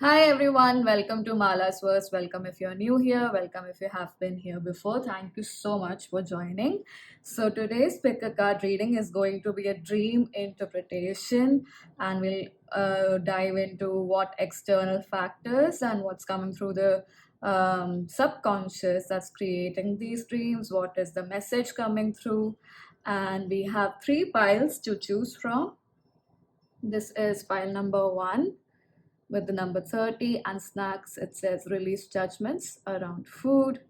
Hi everyone, welcome to Mala's Verse. Welcome if you're new here, welcome if you have been here before. Thank you so much for joining. So, today's pick a card reading is going to be a dream interpretation, and we'll dive into what external factors and what's coming through the subconscious that's creating these dreams, what is the message coming through. And we have three piles to choose from. This is pile number one with the number 30, and snacks, it says release judgments around food.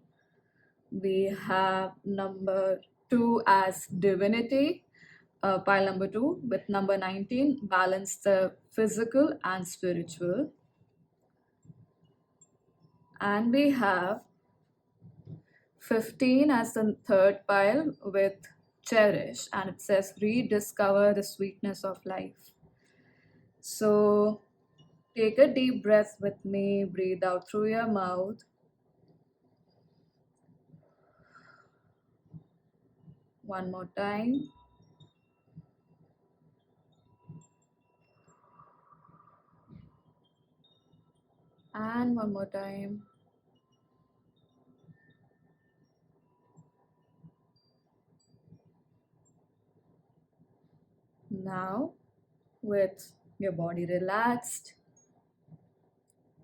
We have number 2 as divinity, pile number 2 with number 19, balance the physical and spiritual. And we have 15 as the third pile with cherish, and it says rediscover the sweetness of life. So take a deep breath with me, breathe out through your mouth. One more time. And one more time. Now, with your body relaxed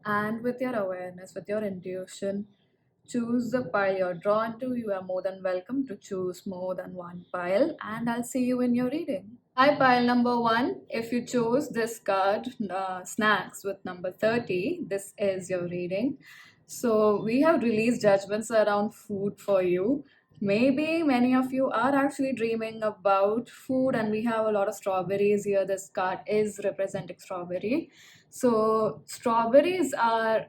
and with your awareness, with your intuition, choose the pile you're drawn to. You are more than welcome to choose more than one pile, and I'll see you in your reading. Hi, pile number one. If you chose this card, snacks with number 30, this is your reading. So, we have released judgments around food for you. Maybe many of you are actually dreaming about food, and we have a lot of strawberries here. This card is representing strawberry. So, strawberries are,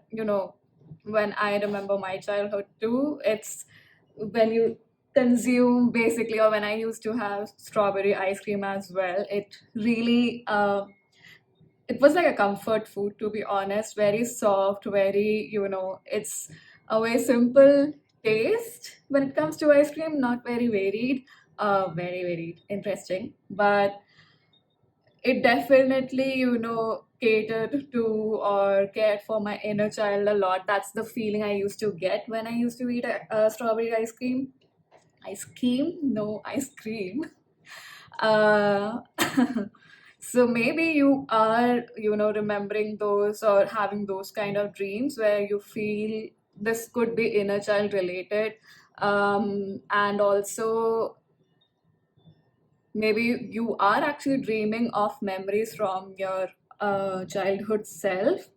when I remember my childhood too, it's when you consume basically, or when I used to have strawberry ice cream as well, it really it was like a comfort food, to be honest. Very soft, very, it's a very simple taste when it comes to ice cream, not very varied, very interesting, but it definitely, catered to or cared for my inner child a lot. That's the feeling I used to get when I used to eat a strawberry ice cream. Ice cream? No, ice cream. Uh, so maybe you are, remembering those or having those kind of dreams where you feel this could be inner child related. And also, maybe you are actually dreaming of memories from your childhood self.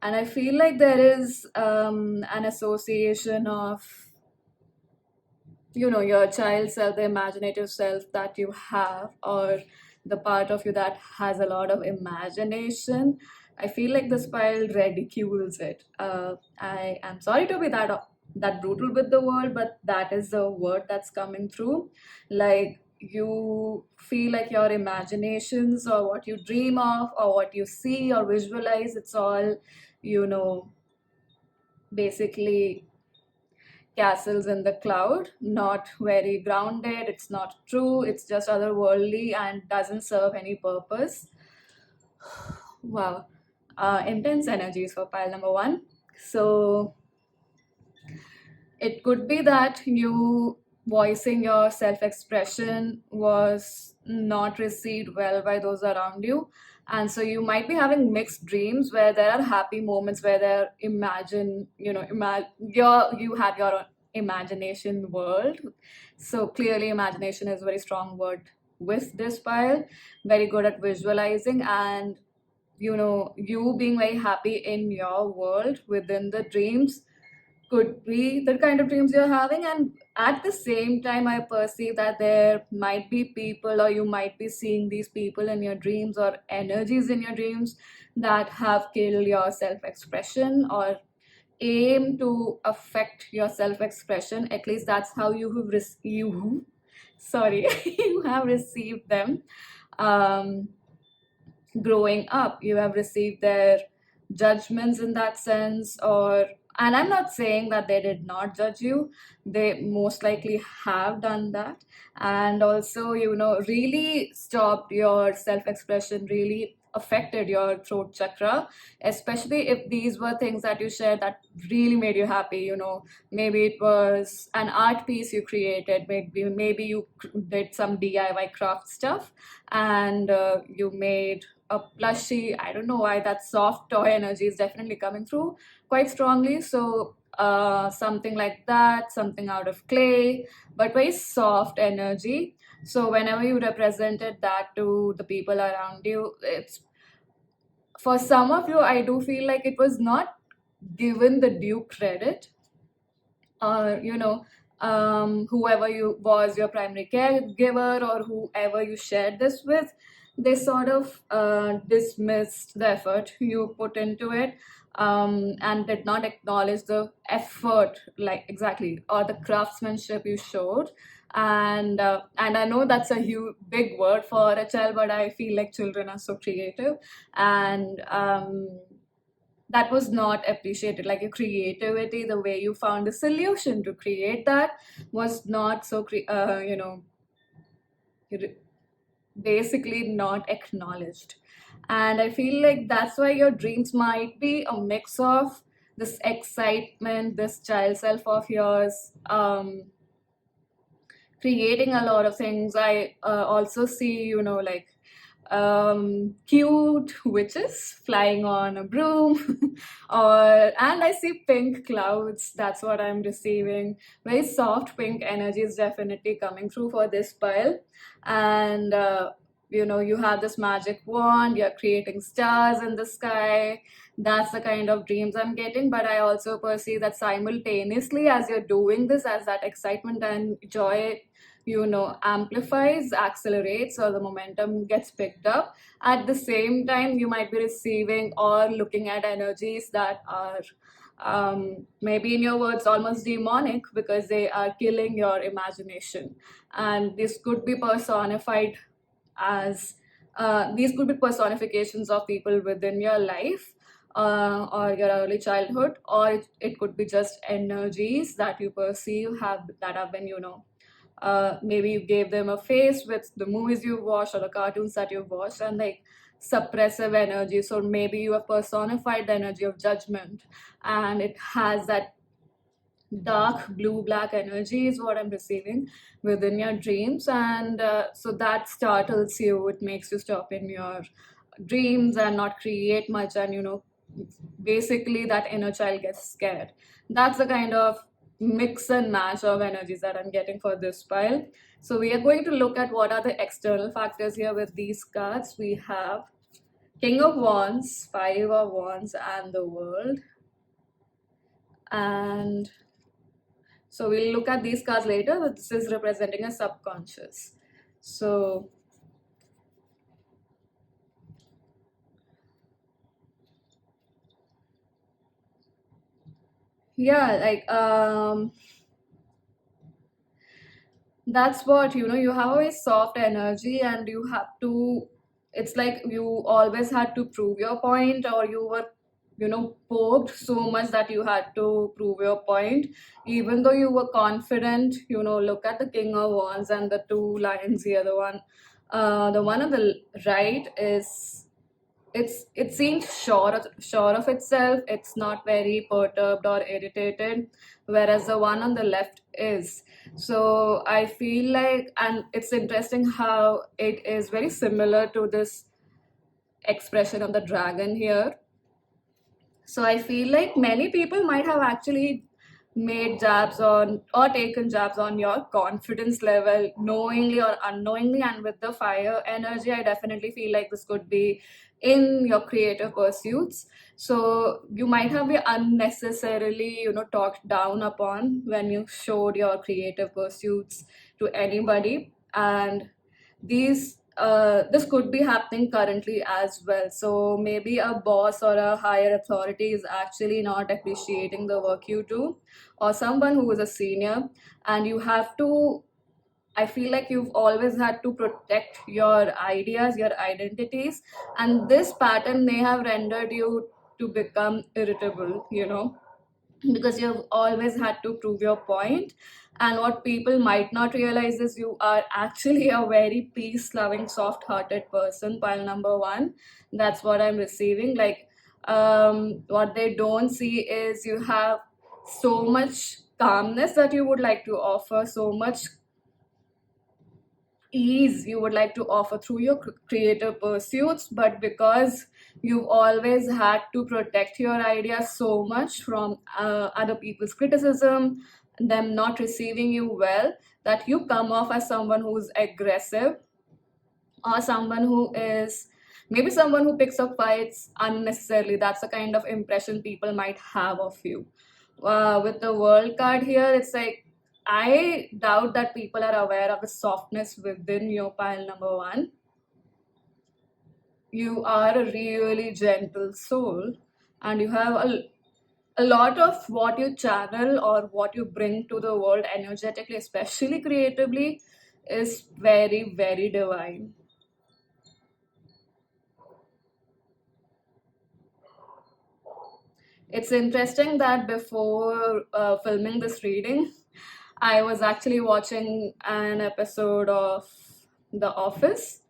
And I feel like there is an association of your child self, the imaginative self that you have, or the part of you that has a lot of imagination. I feel like this pile ridicules it. I am sorry to be that brutal with the word, but that is the word that's coming through. Like, you feel like your imaginations, or what you dream of, or what you see or visualize, it's all, you know basically castles in the cloud, not very grounded, it's not true, it's just otherworldly and doesn't serve any purpose. Wow. Intense energies for pile number one. So it could be that you voicing your self expression was not received well by those around you. And so you might be having mixed dreams where there are happy moments where there imagine, you have your own imagination world. So clearly, imagination is a very strong word with this pile. Very good at visualizing, and you being very happy in your world within the dreams could be the kind of dreams you're having. And at the same time, I perceive that there might be people, or you might be seeing these people in your dreams, or energies in your dreams that have killed your self-expression or aim to affect your self-expression. At least that's how you have you sorry you have received them. um, Growing up, you have received their judgments in that sense, or And I'm not saying that they did not judge you. They most likely have done that. And also, really stopped your self expression, really affected your throat chakra, especially if these were things that you shared that really made you happy. Maybe it was an art piece you created, maybe you did some DIY craft stuff, and you made a plushie. I don't know why that soft toy energy is definitely coming through quite strongly. So something like that, something out of clay, but very soft energy. So whenever you represented that to the people around you, it's for some of you, I do feel like it was not given the due credit. Whoever you was your primary caregiver or whoever you shared this with, they sort of dismissed the effort you put into it, and did not acknowledge the effort, like exactly, or the craftsmanship you showed. And I know that's a huge big word for a child, but I feel like children are so creative, and that was not appreciated. Like your creativity, the way you found a solution to create that was not so re- basically not acknowledged. And I feel like that's why your dreams might be a mix of this excitement, this child self of yours, creating a lot of things. I also see, like cute witches flying on a broom, and I see pink clouds. That's what I'm receiving. Very soft pink energy is definitely coming through for this pile. And you have this magic wand, you're creating stars in the sky. That's the kind of dreams I'm getting. But I also perceive that simultaneously, as you're doing this, as that excitement and joy amplifies, accelerates, or the momentum gets picked up, at the same time you might be receiving or looking at energies that are, maybe in your words, almost demonic, because they are killing your imagination. And this could be personified as these could be personifications of people within your life, or your early childhood, or it could be just energies that you perceive that have been, maybe you gave them a face with the movies you watched or the cartoons that you watched, and like suppressive energy. So maybe you have personified the energy of judgment, and it has that dark blue black energy is what I'm receiving within your dreams. And so that startles you, it makes you stop in your dreams and not create much, and basically that inner child gets scared. That's the kind of mix and match of energies that I'm getting for this pile. So we are going to look at what are the external factors here with these cards. We have King of Wands, Five of Wands, and the World. And so we'll look at these cards later, but this is representing a subconscious. So yeah, like that's what, you have a very soft energy, and you have to, it's like you always had to prove your point, or you were poked so much that you had to prove your point, even though you were confident. Look at the King of Wands and the two lions here. The one on the right is, it seems sure of itself. It's not very perturbed or irritated, whereas the one on the left is. So I feel like, and it's interesting how it is very similar to this expression of the dragon here. So I feel like many people might have actually made jabs on or taken jabs on your confidence level, knowingly or unknowingly. And with the fire energy, I definitely feel like this could be in your creative pursuits. So you might have been unnecessarily, talked down upon when you showed your creative pursuits to anybody. And this could be happening currently as well. So maybe a boss or a higher authority is actually not appreciating the work you do, or someone who is a senior, and you have to, I feel like you've always had to protect your ideas, your identities, and this pattern may have rendered you to become irritable. because you've always had to prove your point. And what people might not realize is you are actually a very peace loving, soft hearted person. Pile number one, that's what I'm receiving. Like, what they don't see is you have so much calmness that you would like to offer, so much ease you would like to offer through your creative pursuits, but because you've always had to protect your ideas so much from other people's criticism, them not receiving you well, that you come off as someone who's aggressive, or someone who is maybe someone who picks up fights unnecessarily. That's the kind of impression people might have of you. With the world card here, it's like I doubt that people are aware of the softness within your pile number one. You are a really gentle soul, and you have a lot of what you channel or what you bring to the world energetically, especially creatively, is very, very divine. It's interesting that before filming this reading, I was actually watching an episode of The Office,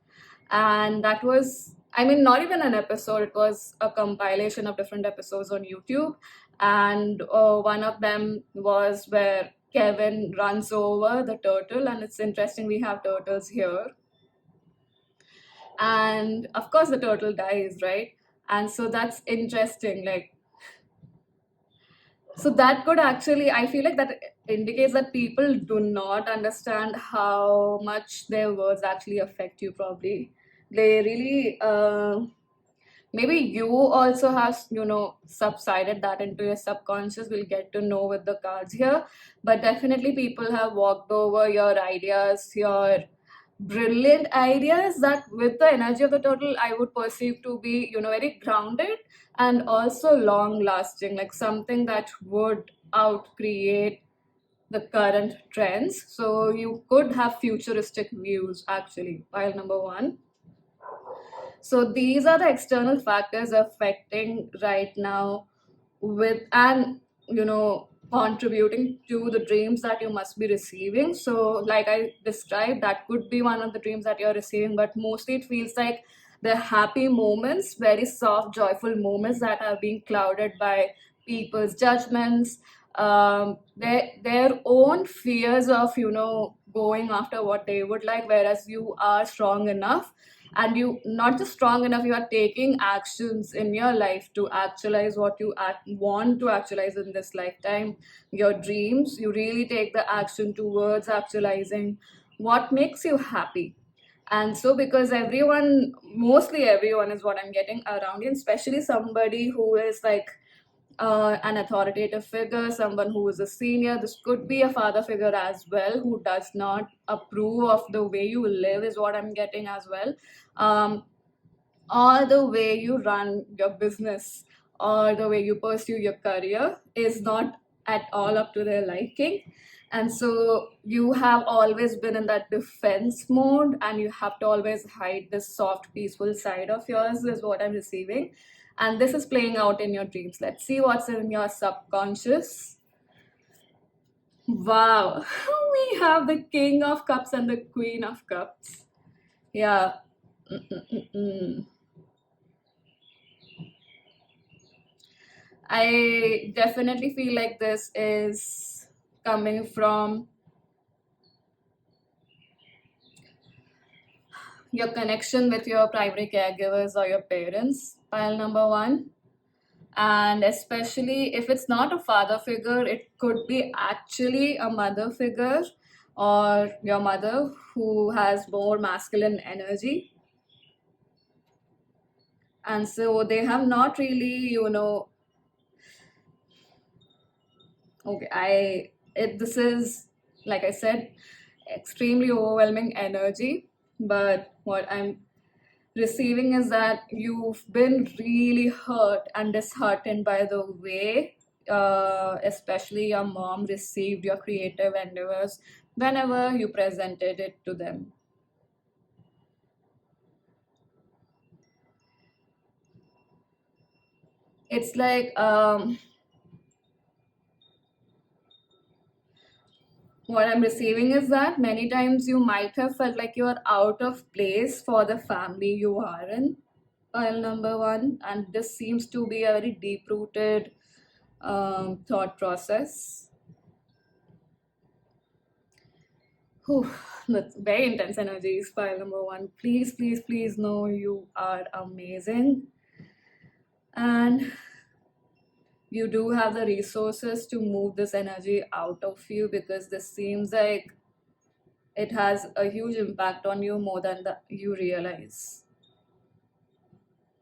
and that was, I mean, not even an episode, it was a compilation of different episodes on YouTube. And one of them was where Kevin runs over the turtle, and it's interesting we have turtles here. And of course, the turtle dies, right? And so that's interesting. Like, so that could actually, I feel like that indicates that people do not understand how much their words actually affect you, probably. They really, maybe you also have, subsided that into your subconscious. We'll get to know with the cards here. But definitely, people have walked over your ideas, your brilliant ideas that with the energy of the turtle I would perceive to be very grounded and also long lasting, like something that would out create the current trends. So you could have futuristic views actually, pile number one. So these are the external factors affecting right now with and contributing to the dreams that you must be receiving. So like I described, that could be one of the dreams that you're receiving, but mostly it feels like the happy moments, very soft joyful moments that are being clouded by people's judgments, their own fears of going after what they would like, whereas you are strong enough, and you not just strong enough, you are taking actions in your life to actualize what you want to actualize in this lifetime. Your dreams, you really take the action towards actualizing what makes you happy. And so because everyone, mostly everyone is what I'm getting around you, especially somebody who is like an authoritative figure, someone who is a senior. This could be a father figure as well who does not approve of the way you live, is what I'm getting as well. Um, or the way you run your business or the way you pursue your career is not at all up to their liking. And so you have always been in that defense mode, and you have to always hide this soft peaceful side of yours, is what I'm receiving. And this is playing out in your dreams. Let's see what's in your subconscious. Wow. We have the king of cups and the queen of cups. Yeah. Mm-mm-mm-mm. I definitely feel like this is coming from your connection with your primary caregivers or your parents, pile number one. And especially if it's not a father figure, it could be actually a mother figure, or your mother who has more masculine energy. And so they have not really, okay, this is, like I said, extremely overwhelming energy. But what I'm receiving is that you've been really hurt and disheartened by the way, especially your mom received your creative endeavors whenever you presented it to them. It's like What I'm receiving is that many times you might have felt like you are out of place for the family you are in, pile number one, and this seems to be a very deep rooted thought process. Whew, that's very intense energies, pile number one. Please, please, please know you are amazing. And you do have the resources to move this energy out of you, because this seems like it has a huge impact on you more than you realize.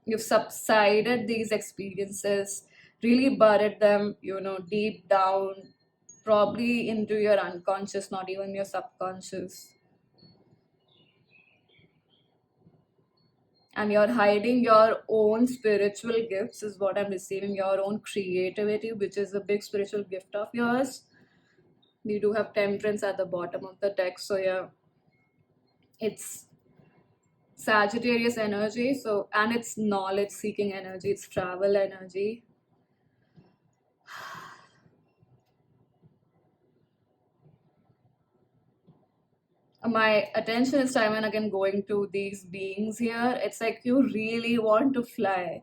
You've subsided these experiences, really buried them, deep down, probably into your unconscious, not even your subconscious. And you're hiding your own spiritual gifts, is what I'm receiving, your own creativity, which is a big spiritual gift of yours. We do have temperance at the bottom of the deck, so yeah, it's Sagittarius energy, so, and it's knowledge seeking energy, it's travel energy. My attention is time and again going to these beings here. It's like you really want to fly,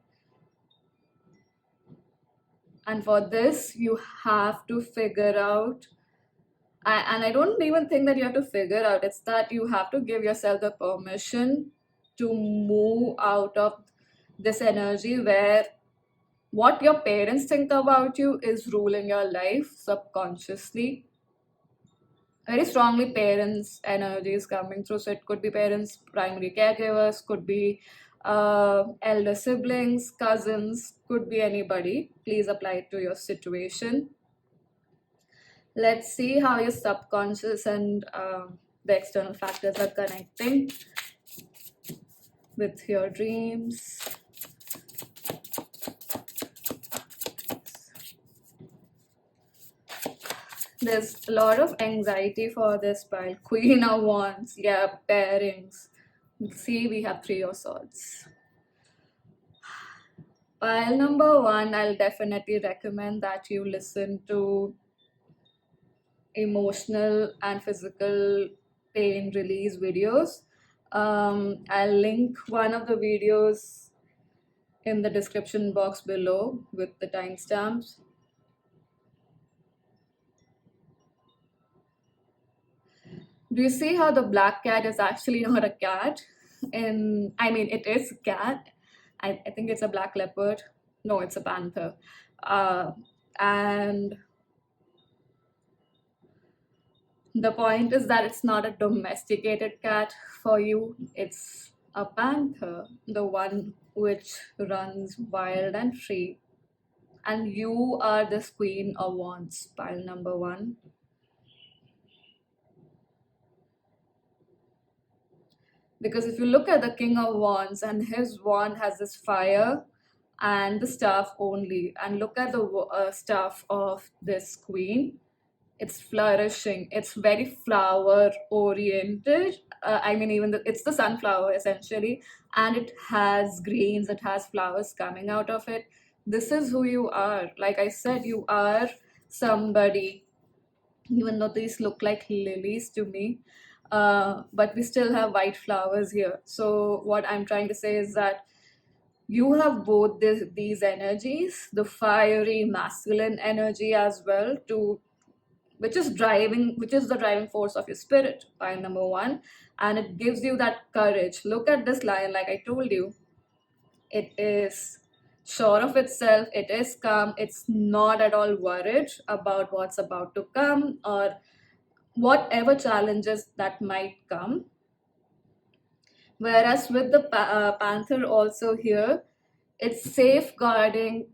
and for this you have to figure out, and I don't even think that you have to figure out, it's that you have to give yourself the permission to move out of this energy where what your parents think about you is ruling your life subconsciously. Very strongly parents energy is coming through, so it could be parents, primary caregivers, could be elder siblings, cousins, could be anybody. Please apply it to your situation. Let's see how your subconscious and the external factors are connecting with your dreams. There's a lot of anxiety for this pile. Queen of Wands, yeah, pairings. See, we have Three of Swords. Pile number one, I'll definitely recommend that you listen to emotional and physical pain release videos. I'll link one of the videos in the description box below with the timestamps. Do you see how the black cat is actually not a cat? I mean, it is a cat. I think it's a black leopard. No, it's a panther. And the point is that it's not a domesticated cat for you. It's a panther, the one which runs wild and free. And you are this Queen of Wands, pile number one. Because if you look at the King of Wands, and his wand has this fire and the staff only, and look at the staff of this queen, it's flourishing, it's very flower oriented. I mean, even it's the sunflower essentially, and it has greens, it has flowers coming out of it. This is who you are. Like I said, you are somebody, even though these look like lilies to me, but we still have white flowers here. So what I'm trying to say is that you have both these energies, the fiery masculine energy as well, to which is the driving force of your spirit, pile number one, and it gives you that courage. Look at this lion, like I told you, it is sure of itself, it is calm, it's not at all worried about what's about to come or whatever challenges that might come. Whereas with the panther also here, it's safeguarding,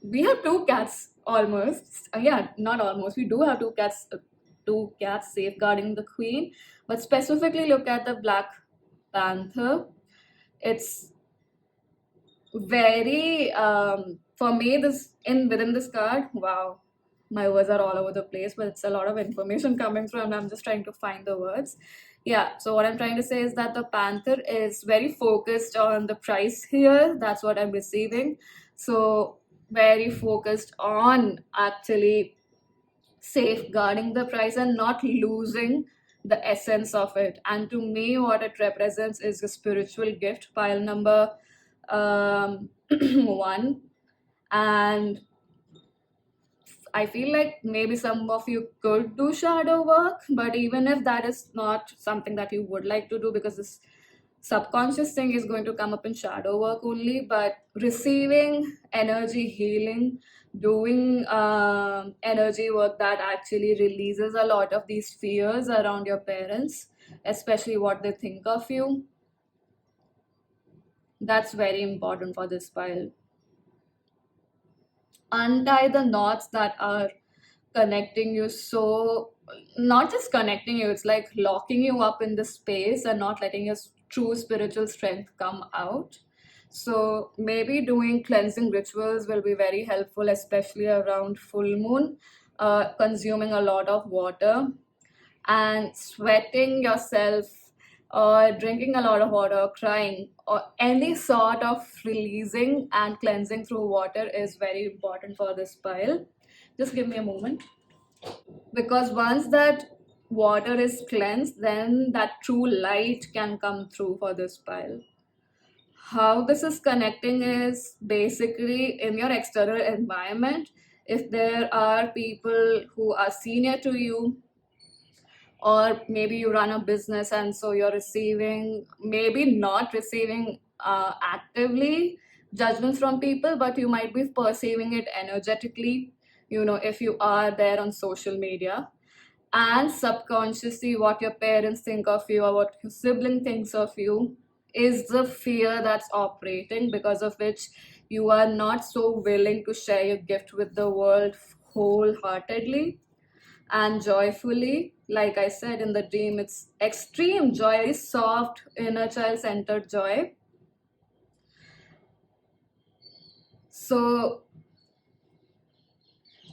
we have two cats almost. Yeah, not almost. We do have two cats safeguarding the queen. But specifically, look at the Black Panther. It's very for me. This in within this card. Wow, my words are all over the place, but it's a lot of information coming through, and I'm just trying to find the words. Yeah. So what I'm trying to say is that the Panther is very focused on the price here. That's what I'm receiving. So very focused on actually safeguarding the price and not losing the essence of it. And to me, what it represents is a spiritual gift, pile number one. And I feel like maybe some of you could do shadow work, but even if that is not something that you would like to do, because this subconscious thing is going to come up in shadow work only, but receiving energy healing, doing energy work that actually releases a lot of these fears around your parents, especially what they think of you, that's very important for this pile. Untie the knots that are connecting you, so not just connecting you, it's like locking you up in the space and not letting your true spiritual strength come out. So maybe doing cleansing rituals will be very helpful, especially around full moon, consuming a lot of water and sweating yourself, or drinking a lot of water, or crying, or any sort of releasing and cleansing through water is very important for this pile. Just give me a moment. Because once that water is cleansed, then that true light can come through for this pile. How this is connecting is basically in your external environment. If there are people who are senior to you, or maybe you run a business and so you're receiving, maybe not receiving actively judgments from people, but you might be perceiving it energetically, if you are there on social media, and subconsciously what your parents think of you or what your sibling thinks of you is the fear that's operating, because of which you are not so willing to share your gift with the world wholeheartedly and joyfully. Like I said in the dream, it's extreme joy, very soft, inner child centered joy. So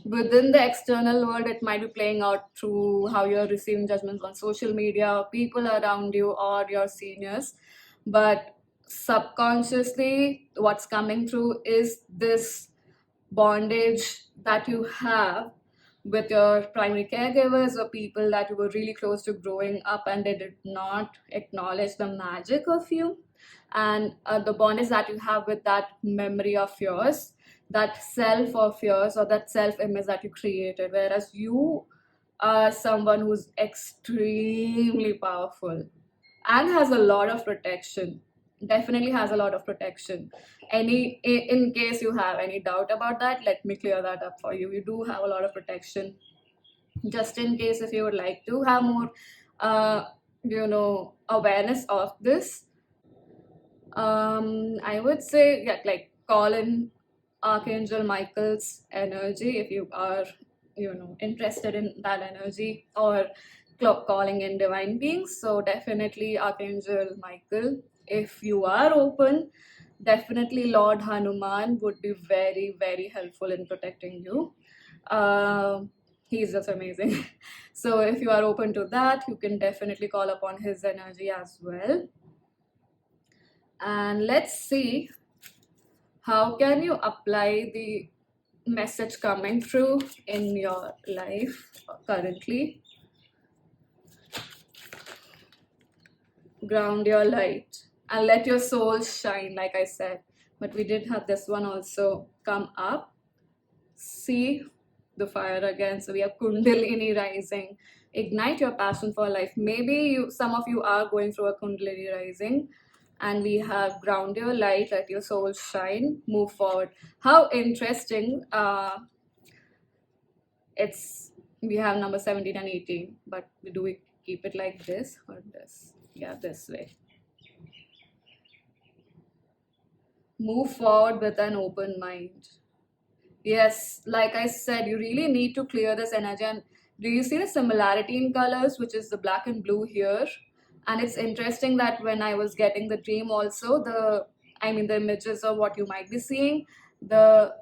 within the external world, it might be playing out through how you're receiving judgments on social media, people around you, or your seniors. But subconsciously, what's coming through is this bondage that you have with your primary caregivers or people that you were really close to growing up, and they did not acknowledge the magic of you, and the bondage that you have with that memory of yours, that self of yours, or that self image that you created, whereas you are someone who's extremely powerful and has a lot of protection, definitely has a lot of protection. In case you have any doubt about that, let me clear that up for you. You do have a lot of protection. Just in case, if you would like to have more awareness of this, I would say, yeah, like call in Archangel Michael's energy if you are, interested in that energy, or calling in divine beings. So definitely Archangel Michael. If you are open, definitely Lord Hanuman would be very, very helpful in protecting you. He's just amazing. So if you are open to that, you can definitely call upon his energy as well. And let's see, how can you apply the message coming through in your life currently. Ground your light and let your soul shine, like I said. But we did have this one also come up. See the fire again. So we have Kundalini rising. Ignite your passion for life. Maybe some of you are going through a Kundalini rising. And we have ground your light, let your soul shine, move forward. How interesting. We have number 17 and 18, but do we keep it like this or this? Yeah, this way. Move forward with an open mind. Yes, like I said, you really need to clear this energy. And do you see the similarity in colors, which is the black and blue here? And it's interesting that when I was getting the dream also, the images of what you might be seeing, the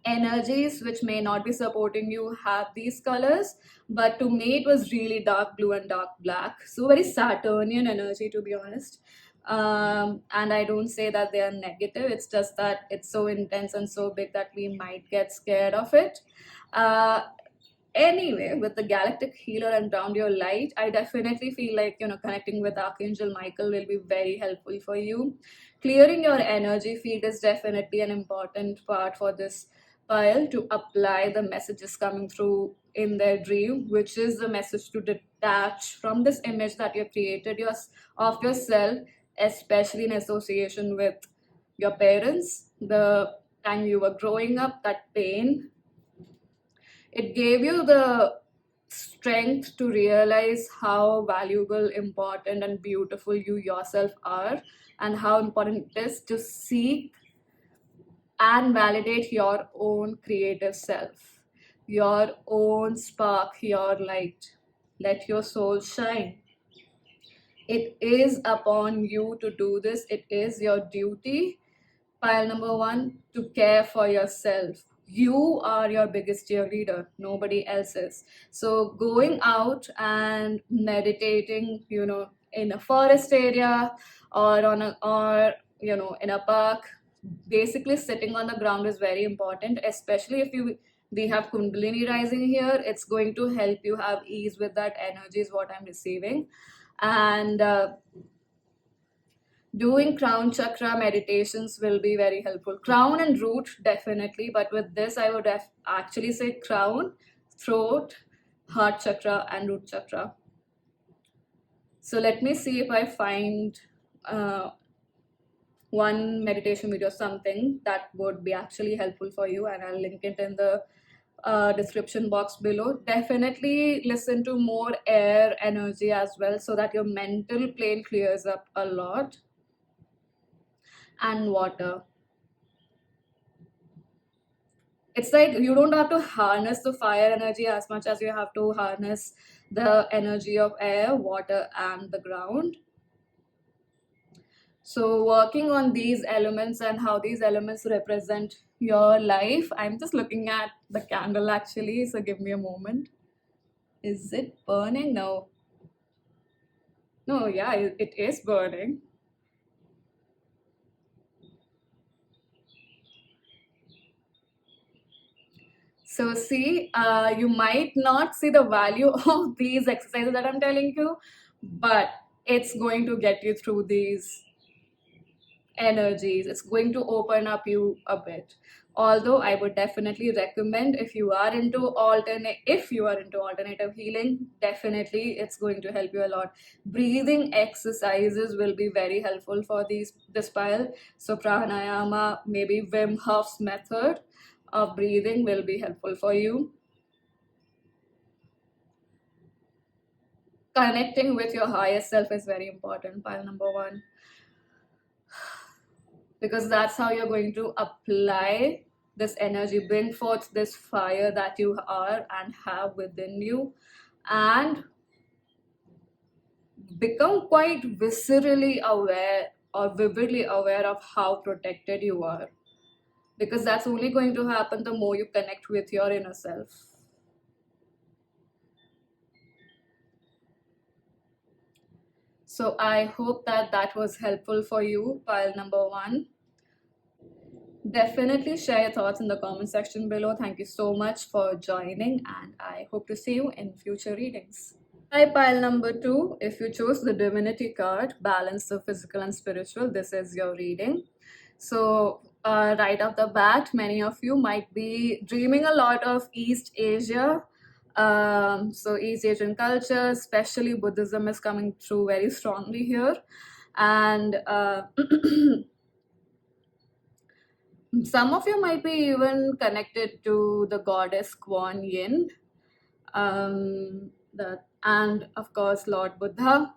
energies which may not be supporting you have these colors, but to me it was really dark blue and dark black, so very Saturnian energy, to be honest. And I don't say that they are negative, it's just that it's so intense and so big that we might get scared of it. uh, Anyway, with the galactic healer and round your light, I definitely feel like, connecting with Archangel Michael will be very helpful for you. Clearing your energy field is definitely an important part for this pile to apply the messages coming through in their dream, which is the message to detach from this image that you created of yourself, especially in association with your parents, the time you were growing up, that pain. It gave you the strength to realize how valuable, important, and beautiful you yourself are, and how important it is to seek and validate your own creative self, your own spark, your light. Let your soul shine. It is upon you to do this, it is your duty. Pile number one, to care for yourself. You are your biggest cheerleader, nobody else is. So going out and meditating, in a forest area, or in a park, basically sitting on the ground is very important, especially if we have Kundalini rising here. It's going to help you have ease with that energy, is what I'm receiving. And doing crown chakra meditations will be very helpful. Crown and root, definitely, but with this, I would actually say crown, throat, heart chakra, and root chakra. So let me see if I find uh, one meditation video, something that would be actually helpful for you, and I'll link it in the description box below. Definitely listen to more air energy as well, so that your mental plane clears up a lot. And water, it's like you don't have to harness the fire energy as much as you have to harness the energy of air, water, and the ground. So working on these elements and how these elements represent your life, I'm just looking at the candle actually, so give me a moment. Is it burning? No, yeah, it is burning. So see, you might not see the value of these exercises that I'm telling you, but it's going to get you through these energies. It's going to open up you a bit. Although I would definitely recommend, if you are into alternative healing, definitely it's going to help you a lot. Breathing exercises will be very helpful for this pile. So pranayama, maybe Wim Hof's method of breathing will be helpful for you. Connecting with your higher self is very important, pile number one, because that's how you're going to apply this energy, bring forth this fire that you are and have within you, and become quite viscerally aware or vividly aware of how protected you are, because that's only going to happen the more you connect with your inner self. So I hope that was helpful for you, pile number one. Definitely share your thoughts in the comment section below. Thank you so much for joining, and I hope to see you in future readings. Hi, pile number two. If you chose the Divinity card, balance the physical and spiritual, this is your reading. So, right off the bat, many of you might be dreaming a lot of East Asia. So, East Asian culture, especially Buddhism, is coming through very strongly here. And some of you might be even connected to the goddess Kuan Yin, and of course Lord Buddha.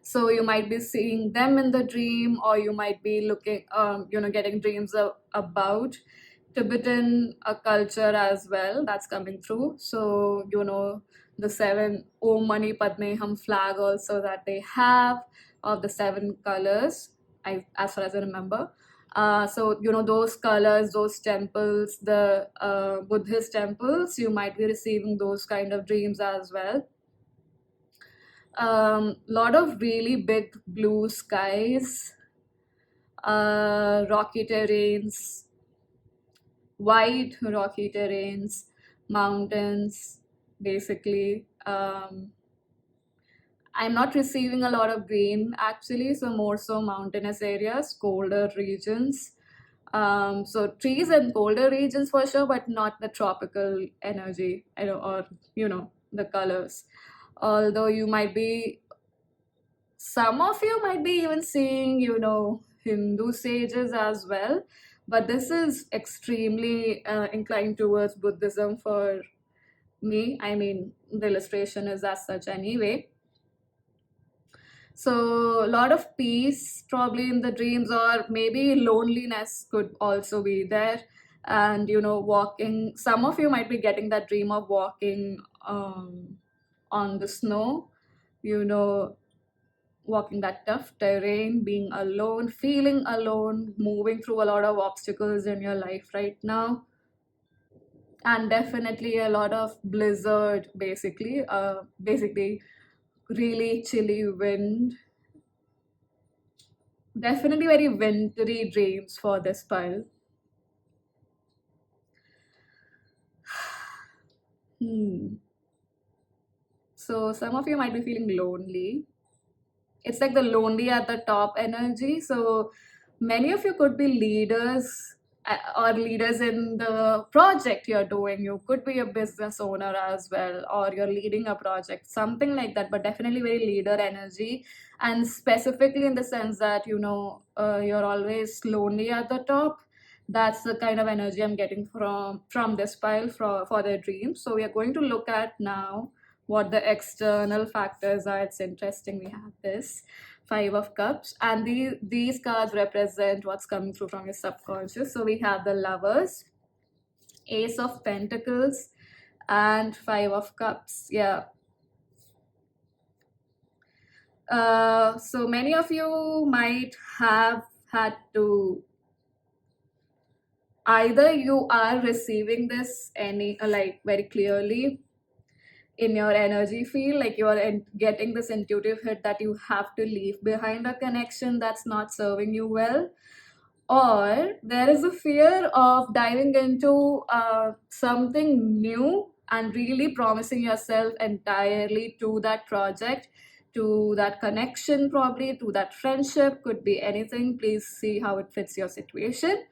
So you might be seeing them in the dream, or you might be looking, getting dreams about Tibetan culture as well. That's coming through. So the seven Om Mani Padme Hum flag also that they have, of the seven colors. As far as I remember. So those colors, those temples, the Buddhist temples, you might be receiving those kind of dreams as well. Lot of really big blue skies, rocky terrains, wide rocky terrains, mountains, basically. I'm not receiving a lot of green actually, so more so mountainous areas, colder regions. So trees in colder regions for sure, but not the tropical energy, or the colors. Although some of you might be even seeing, Hindu sages as well, but this is extremely inclined towards Buddhism for me. I mean, the illustration is as such anyway. So a lot of peace probably in the dreams, or maybe loneliness could also be there. And walking, some of you might be getting that dream of walking on the snow, you know, walking that tough terrain, being alone, feeling alone, moving through a lot of obstacles in your life right now. And definitely a lot of blizzard, basically really chilly wind. Definitely very wintry dreams for this pile. Hmm. So some of you might be feeling lonely. It's like the lonely at the top energy. So many of you could be leaders, or leaders in the project you're doing. You could be a business owner as well, or you're leading a project, something like that, but definitely very leader energy. And specifically in the sense that, you're always lonely at the top. That's the kind of energy I'm getting from this pile for their dreams. So we are going to look at now what the external factors are. It's interesting. We have this Five of Cups, and these cards represent what's coming through from your subconscious. So we have the Lovers, Ace of Pentacles, and Five of Cups. Yeah. So many of you might have had to, either you are receiving this like very clearly in your energy field, like you are getting this intuitive hit that you have to leave behind a connection that's not serving you well, or there is a fear of diving into something new and really promising yourself entirely to that project, to that connection, probably to that friendship, could be anything. Please see how it fits your situation.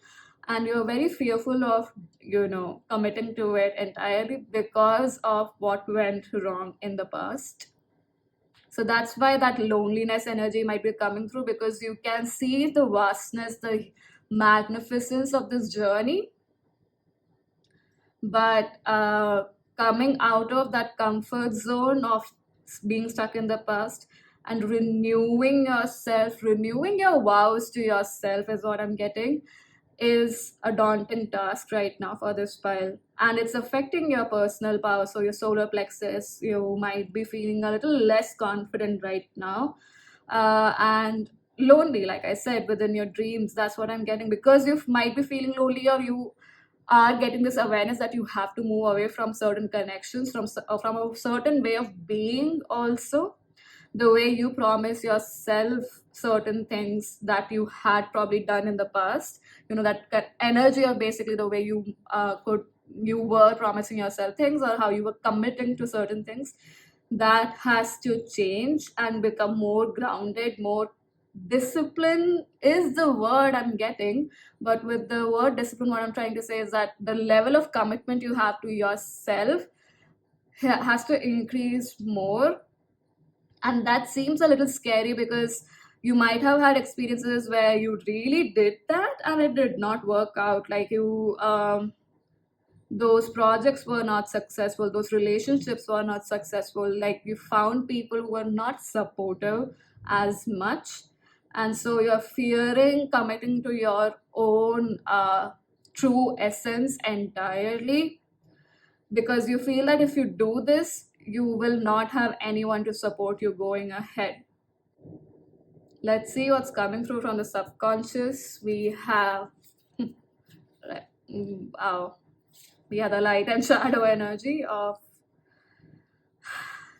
And you're very fearful of committing to it entirely because of what went wrong in the past. So that's why that loneliness energy might be coming through, because you can see the vastness, the magnificence of this journey. But coming out of that comfort zone of being stuck in the past and renewing yourself, renewing your vows to yourself is what I'm getting, is a daunting task right now for this pile, and it's affecting your personal power. So your solar plexus, you might be feeling a little less confident right now, and lonely, like I said, within your dreams. That's what I'm getting, because you might be feeling lonely, or you are getting this awareness that you have to move away from certain connections, from a certain way of being also, the way you promise yourself certain things that you had probably done in the past. That energy of basically the way you were promising yourself things, or how you were committing to certain things, that has to change and become more grounded, more discipline is the word I'm getting. But with the word discipline, what I'm trying to say is that the level of commitment you have to yourself has to increase more. And that seems a little scary, because you might have had experiences where you really did that and it did not work out. Like those projects were not successful, those relationships were not successful, like you found people who were not supportive as much. And so you're fearing committing to your own true essence entirely, because you feel that if you do this, you will not have anyone to support you going ahead. Let's see what's coming through from the subconscious. We have wow, we have the light and shadow energy of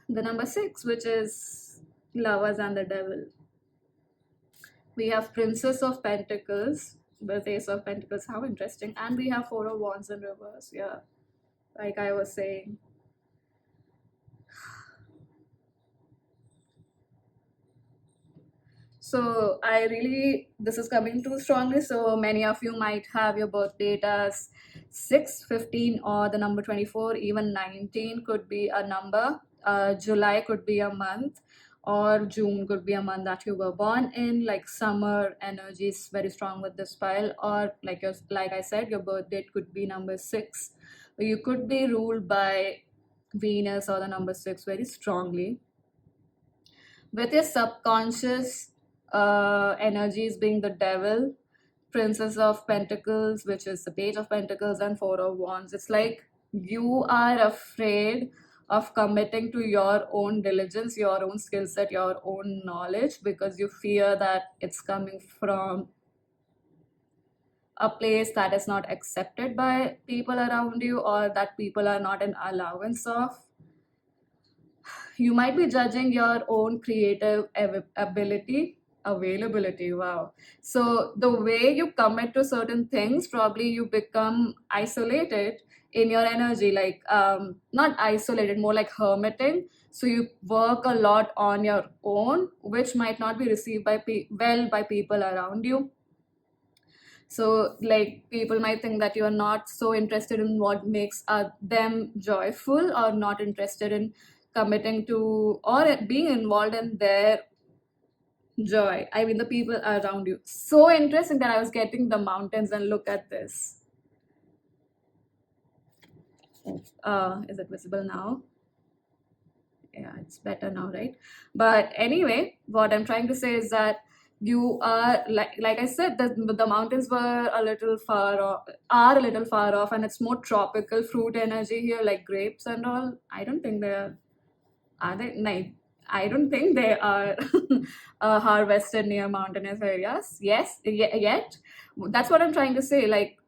the number 6, which is Lovers and the devil. We have Princess of Pentacles, the Ace of Pentacles. How interesting. And we have Four of Wands in reverse. Yeah, like I was saying. So I really, this is coming too strongly. So many of you might have your birth date as 6, 15, or the number 24, even 19 could be a number. July could be a month, or June could be a month that you were born in. Like summer energy is very strong with this pile, or like I said, your birth date could be number 6. You could be ruled by Venus or the number 6 very strongly with your subconscious energies being the devil, princess of pentacles, which is the page of pentacles, and four of wands. It's like you are afraid of committing to your own diligence, your own skill set, your own knowledge, because you fear that it's coming from a place that is not accepted by people around you, or that people are not an allowance of. You might be judging your own creative ability, availability. Wow. So the way you commit to certain things, probably you become isolated in your energy, like not isolated, more like hermiting. So you work a lot on your own, which might not be received by well by people around you. So like people might think that you are not so interested in what makes them joyful, or not interested in committing to or being involved in their joy. I mean, the people around you. So interesting that I was getting the mountains, and look at this. Is it visible now? Yeah, it's better now, right? But anyway, what I'm trying to say is that you are like I said, the mountains were a little far off, are a little far off, and it's more tropical fruit energy here, like grapes and all. I don't think they're are they? No, I don't think they are harvested near mountainous areas. Yes, yet. That's what I'm trying to say. Like,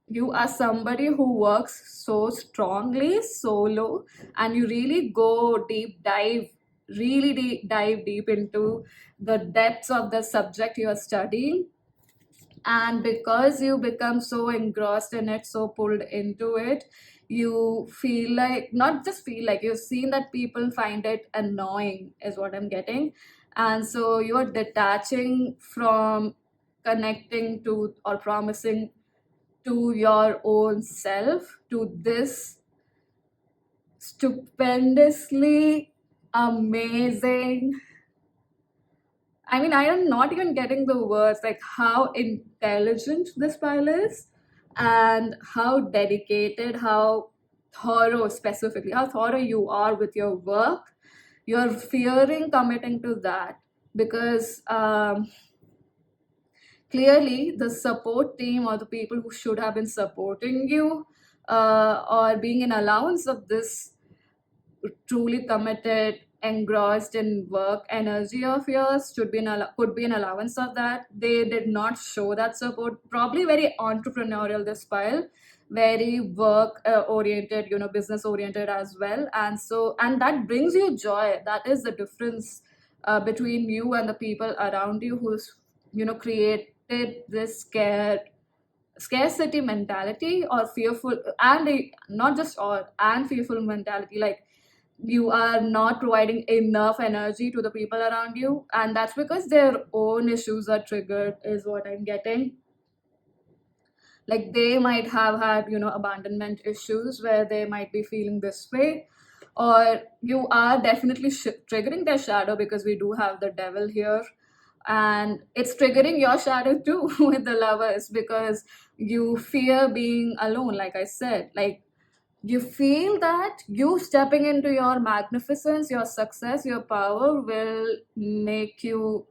you are somebody who works so strongly, solo, and you really go deep dive, really dive deep into the depths of the subject you are studying. And because you become so engrossed in it, so pulled into it, you feel like, not just feel like, you've seen that people find it annoying is what I'm getting. And so you're detaching from connecting to or promising to your own self, to this stupendously amazing, I mean, I am not even getting the words, like how intelligent this pile is, and how dedicated, how thorough, specifically, how thorough you are with your work. You're fearing committing to that because clearly the support team, or the people who should have been supporting you, or being an allowance of this truly committed, engrossed in work energy of yours, could be an allowance of that. They did not show that support. Probably very entrepreneurial this file, very work oriented, business oriented as well. And so, and that brings you joy. That is the difference between you and the people around you, who's created this scarcity mentality, or fearful, and not just or and fearful mentality, like you are not providing enough energy to the people around you, and that's because their own issues are triggered is what I'm getting. Like they might have had abandonment issues where they might be feeling this way, or you are definitely triggering their shadow, because we do have the devil here, and it's triggering your shadow too with the lovers, because you fear being alone, like I said. Like you feel that you stepping into your magnificence, your success, your power will make you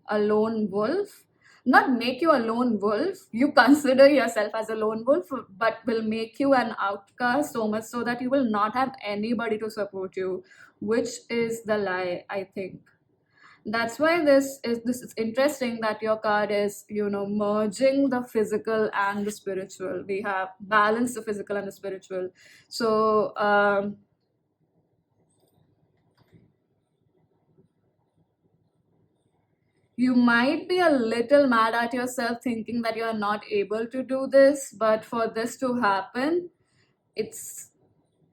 a lone wolf. Not make you a lone wolf, you consider yourself as a lone wolf, but will make you an outcast, so much so that you will not have anybody to support you, which is the lie, I think. That's why this is interesting that your card is merging the physical and the spiritual. We have balanced the physical and the spiritual. So You might be a little mad at yourself thinking that you're not able to do this, but for this to happen, it's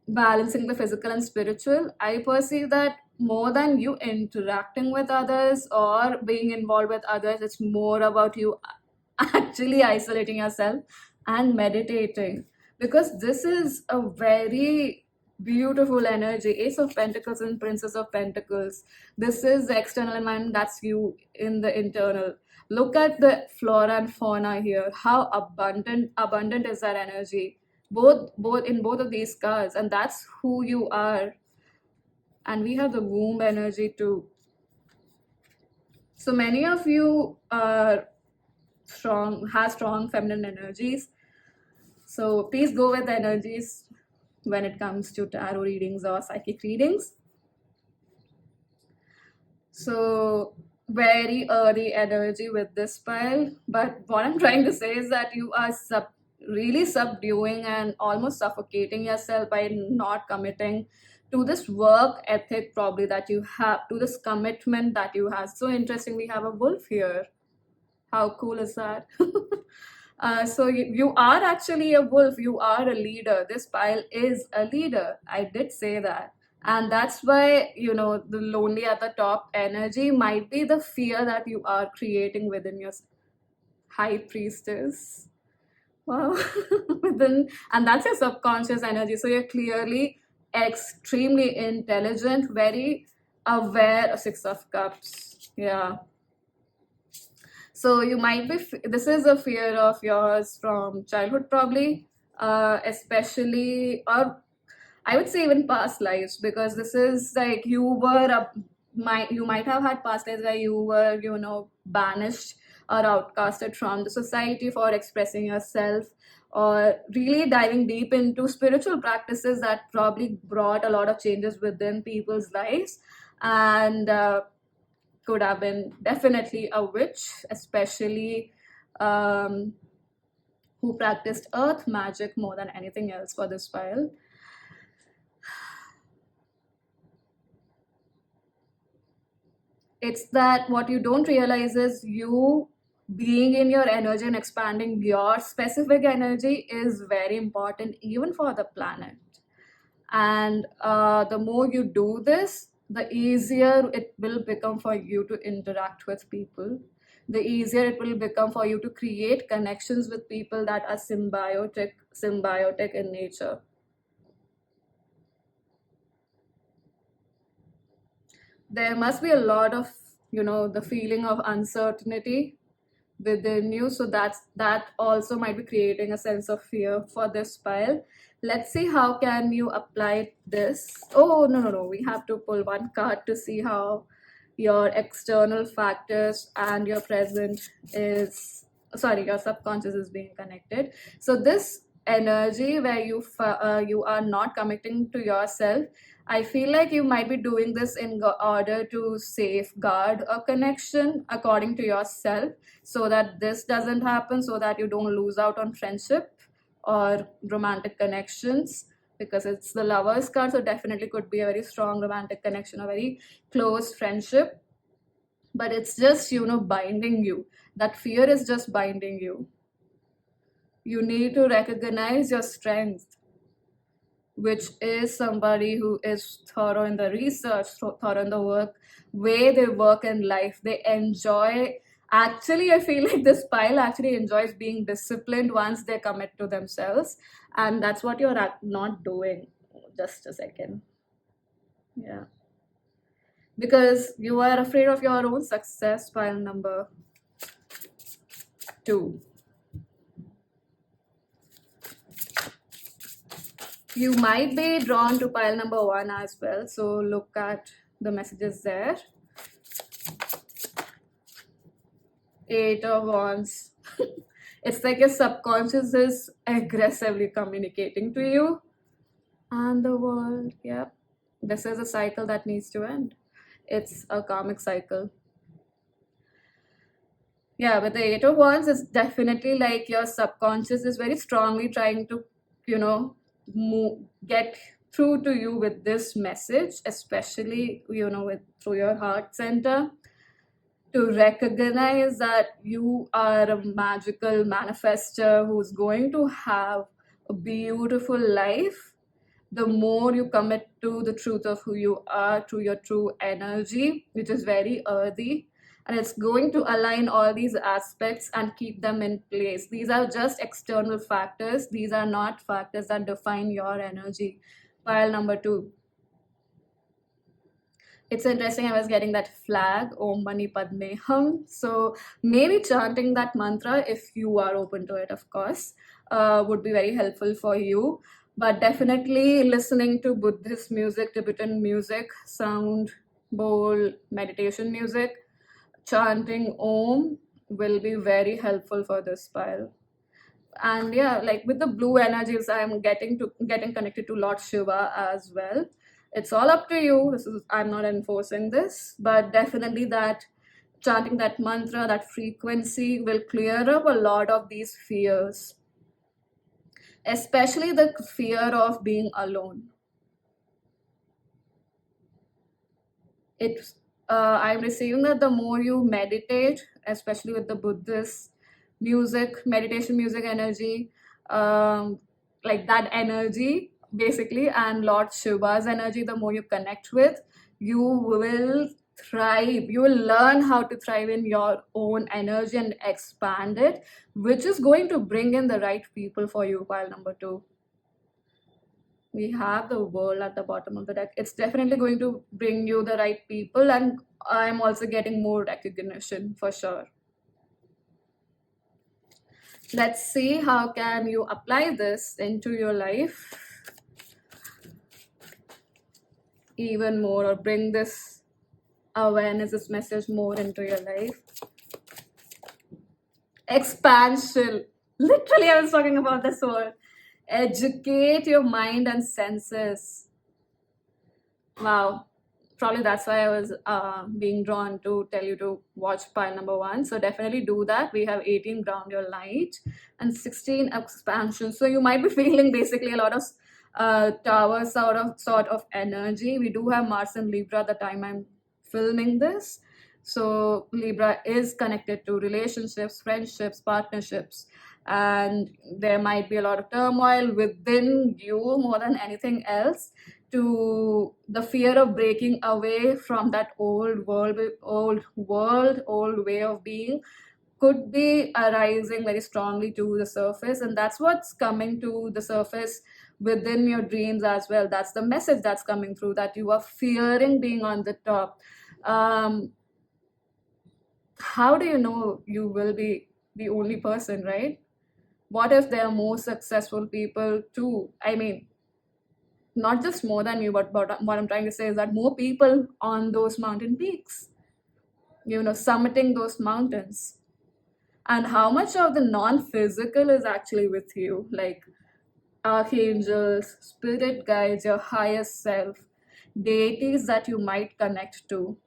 balancing the physical and spiritual. I perceive that more than you interacting with others or being involved with others, it's more about you actually isolating yourself and meditating, because this is a very beautiful energy. Ace of Pentacles and Princess of Pentacles. This is the external environment, that's you in the internal. Look at the flora and fauna here. How abundant is that energy, both in both of these cards, and that's who you are. And we have the womb energy too. So many of you are strong feminine energies. So please go with the energies when it comes to tarot readings or psychic readings. So very early energy with this pile, but what I'm trying to say is that you are really subduing and almost suffocating yourself by not committing to this work ethic probably that you have, to this commitment that you have. So interesting, we have a wolf here. How cool is that? So you are actually a wolf. You are a leader. This pile is a leader. I did say that. And that's why, the lonely at the top energy might be the fear that you are creating within your high priestess. Wow. And that's your subconscious energy. So you're clearly extremely intelligent, very aware of Six of Cups. Yeah. So you might be, this is a fear of yours from childhood, probably, especially, or I would say even past lives, because this is like you might have had past lives where you were, banished or outcasted from the society for expressing yourself, or really diving deep into spiritual practices that probably brought a lot of changes within people's lives. And could have been definitely a witch, especially um, who practiced earth magic more than anything else for this file. It's that what you don't realize is you being in your energy and expanding your specific energy is very important, even for the planet. And the more you do this, the easier it will become for you to interact with people. The easier it will become for you to create connections with people that are symbiotic in nature. There must be a lot of, the feeling of uncertainty within you, so that also might be creating a sense of fear for this pile. Let's see how can you apply this. Oh, no, we have to pull one card to see how your external factors and your present is, sorry, your subconscious is being connected. So this energy where you are not connecting to yourself, I feel like you might be doing this in order to safeguard a connection according to yourself, so that this doesn't happen, so that you don't lose out on friendship or romantic connections, because it's the Lovers card, so definitely could be a very strong romantic connection, a very close friendship. But it's just, binding you. That fear is just binding you. You need to recognize your strength, which is somebody who is thorough in the research, thorough in the work, way they work in life. They enjoy, actually, I feel like this pile actually enjoys being disciplined once they commit to themselves. And that's what you're not doing. Just a second. Yeah. Because you are afraid of your own success, pile number 2. You might be drawn to pile number 1 as well. So look at the messages there. 8 of Wands. It's like your subconscious is aggressively communicating to you. And the World. Yep. This is a cycle that needs to end. It's a karmic cycle. Yeah, with the 8 of Wands, it's definitely like your subconscious is very strongly trying to, get through to you with this message, especially, through your heart center. to recognize that you are a magical manifester who's going to have a beautiful life. The more you commit to the truth of who you are, to your true energy, which is very earthy, and it's going to align all these aspects and keep them in place. These are just external factors, these are not factors that define your energy. Pile number two. It's interesting, I was getting that flag, Om Mani Padme Hum. So maybe chanting that mantra, if you are open to it, of course, would be very helpful for you. But definitely listening to Buddhist music, Tibetan music, sound bowl, meditation music, chanting Om will be very helpful for this pile. And yeah, like with the blue energies, I'm getting connected to Lord Shiva as well. It's all up to you. I'm not enforcing this, but definitely that chanting that mantra, that frequency will clear up a lot of these fears, especially the fear of being alone. It's I'm receiving that the more you meditate, especially with the Buddhist music, meditation music energy, um, like that energy basically, and Lord Shiva's energy, the more you connect with, you will thrive. You will learn how to thrive in your own energy and expand it, which is going to bring in the right people for you. Pile number two, we have the world at the bottom of the deck. It's definitely going to bring you the right people, and I'm also getting more recognition for sure. Let's see how can you apply this into your life even more, or bring this awareness, this message more into your life. Expansion. Literally, I was talking about this word. Educate your mind and senses. Wow, probably that's why I was being drawn to tell you to watch pile number one. So definitely do that. We have 18 ground your light and 16 expansion. So you might be feeling basically a lot of tower sort of energy. We do have Mars and Libra the time I'm filming this. So Libra is connected to relationships, friendships, partnerships, and there might be a lot of turmoil within you more than anything else, to the fear of breaking away from that old way of being could be arising very strongly to the surface, and that's what's coming to the surface within your dreams as well. That's the message that's coming through, that you are fearing being on the top. How do you know you will be the only person, right? What if there are more successful people too? I mean, not just more than you, but what I'm trying to say is that more people on those mountain peaks, summiting those mountains. And how much of the non-physical is actually with you, like archangels, spirit guides, your highest self, deities that you might connect to.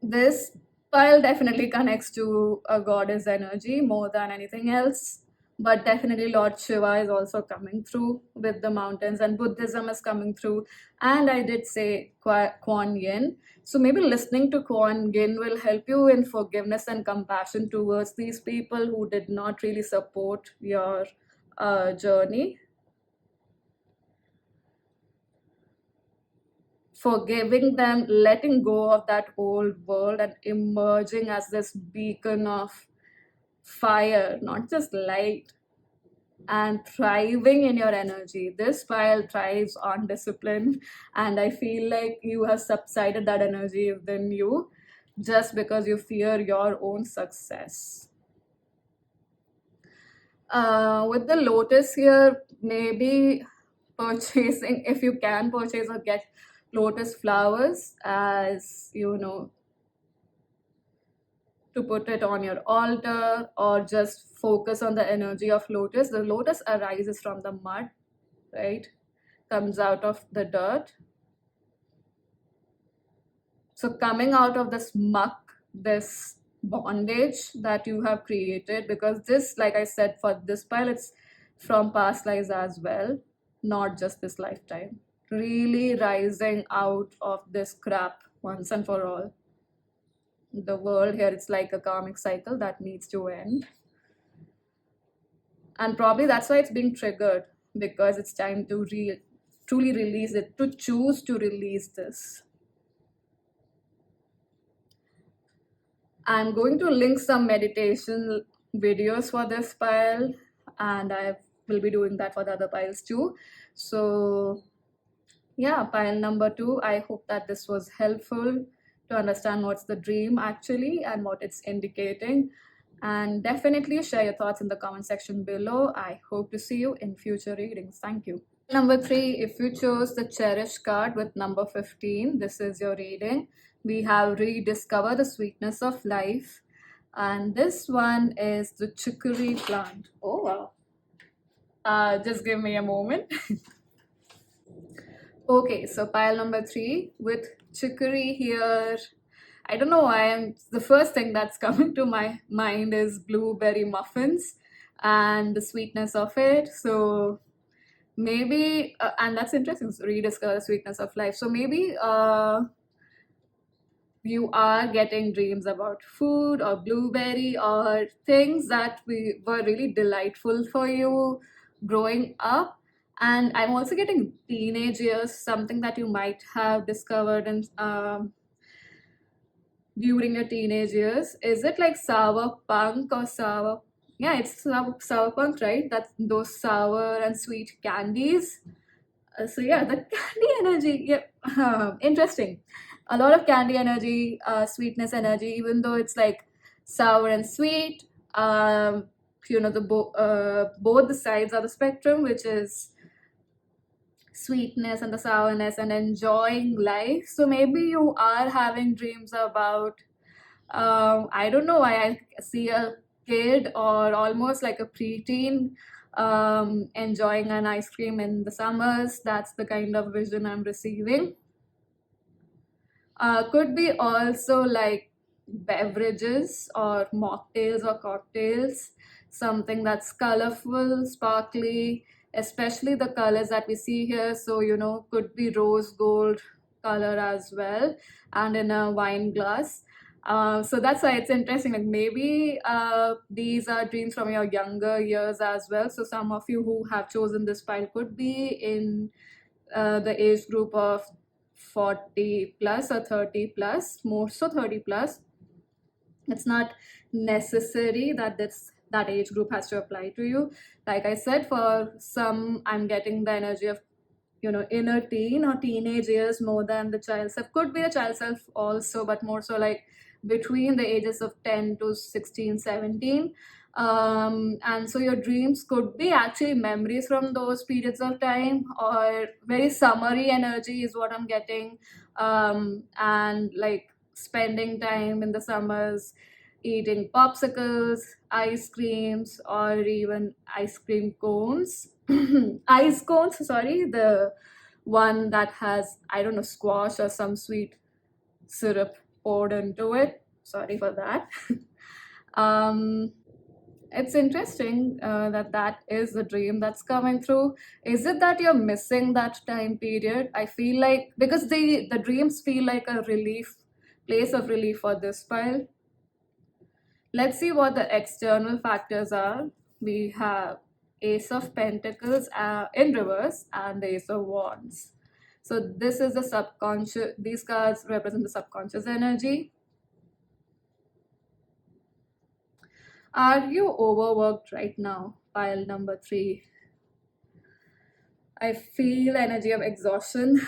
This pile definitely connects to a goddess energy more than anything else, but definitely Lord Shiva is also coming through with the mountains, and Buddhism is coming through. And I did say Kuan Yin, so maybe listening to Kuan Yin will help you in forgiveness and compassion towards these people who did not really support your journey. Forgiving them, letting go of that old world, and emerging as this beacon of fire, not just light, and thriving in your energy. This file thrives on discipline, and I feel like you have subsided that energy within you just because you fear your own success. With the lotus here, maybe purchasing, if you can purchase or get lotus flowers, as to put it on your altar, or just focus on the energy of lotus. The lotus arises from the mud, right? Comes out of the dirt. So coming out of this muck, this bondage that you have created, because this, like I said, for this pile, it's from past lives as well, not just this lifetime. Really rising out of this crap once and for all. The world here, it's like a karmic cycle that needs to end. And probably that's why it's being triggered, because it's time to truly release it, to choose to release this. I'm going to link some meditation videos for this pile, and I will be doing that for the other piles too. So yeah, pile number 2, I hope that this was helpful to understand what's the dream actually and what it's indicating. And definitely share your thoughts in the comment section below. I hope to see you in future readings. Thank you. Number 3, if you chose the cherish card with number 15, this is your reading. We have rediscover the sweetness of life, and this one is the chicory plant. Oh wow. Just give me a moment. Okay, so pile number 3 with chicory here. I don't know why the first thing that's coming to my mind is blueberry muffins and the sweetness of it. So maybe, and that's interesting, so rediscover the sweetness of life. So maybe you are getting dreams about food or blueberry or things that were really delightful for you growing up. And I'm also getting teenage years, something that you might have discovered in during your teenage years. Is it like sour punk or sour? Yeah, it's sour punk, right? That's those sour and sweet candies. So yeah, the candy energy, yeah, interesting. A lot of candy energy, sweetness energy, even though it's like sour and sweet. Both the sides of the spectrum, which is sweetness and the sourness and enjoying life. So maybe you are having dreams about, I don't know why I see a kid or almost like a preteen enjoying an ice cream in the summers. That's the kind of vision I'm receiving. Could be also like beverages or mocktails or cocktails, something that's colorful, sparkly, especially the colors that we see here. So, could be rose gold color as well, and in a wine glass. So that's why it's interesting. Like maybe these are dreams from your younger years as well. So some of you who have chosen this pile could be in the age group of 40 plus or 30 plus, more so 30 plus. It's not necessary that that age group has to apply to you. Like I said, for some, I'm getting the energy of inner teen or teenage years more than the child self. Could be the child self also, but more so like between the ages of 10 to 16, 17. And so your dreams could be actually memories from those periods of time, or very summery energy is what I'm getting. And like spending time in the summers eating popsicles, ice creams, or even ice cream cones. Ice cones, sorry, the one that has, I don't know, squash or some sweet syrup poured into it. Sorry for that. It's interesting that is the dream that's coming through. Is it that you're missing that time period? I feel like, because the dreams feel like a place of relief for this pile. Let's see what the external factors are. We have Ace of Pentacles in reverse and the Ace of Wands. So this is the subconscious. These cards represent the subconscious energy. Are you overworked right now? Pile number 3. I feel energy of exhaustion.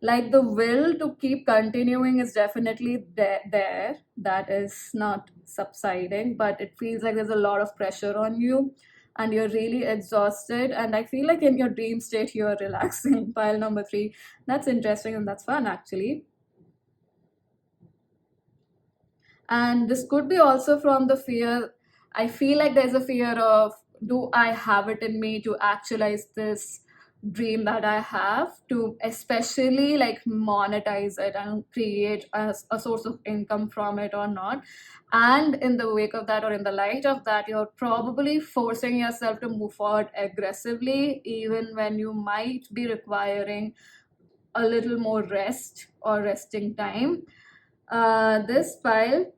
Like the will to keep continuing is definitely there. That is not subsiding, but it feels like there's a lot of pressure on you and you're really exhausted. And I feel like in your dream state, you're relaxing. Pile number 3. That's interesting and that's fun actually. And this could be also from the fear. I feel like there's a fear of, do I have it in me to actualize this dream that I have, to especially like monetize it and create a source of income from it or not? And in the wake of that, or in the light of that, you're probably forcing yourself to move forward aggressively, even when you might be requiring a little more rest or resting time. This pile,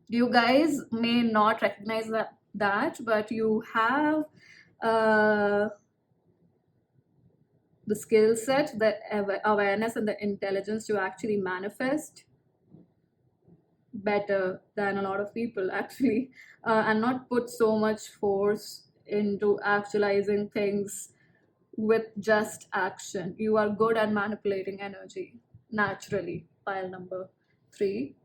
you guys may not recognize that, but you have uh, the skill set, the awareness, and the intelligence to actually manifest better than a lot of people actually, and not put so much force into actualizing things with just action. You are good at manipulating energy naturally. Pile number 3.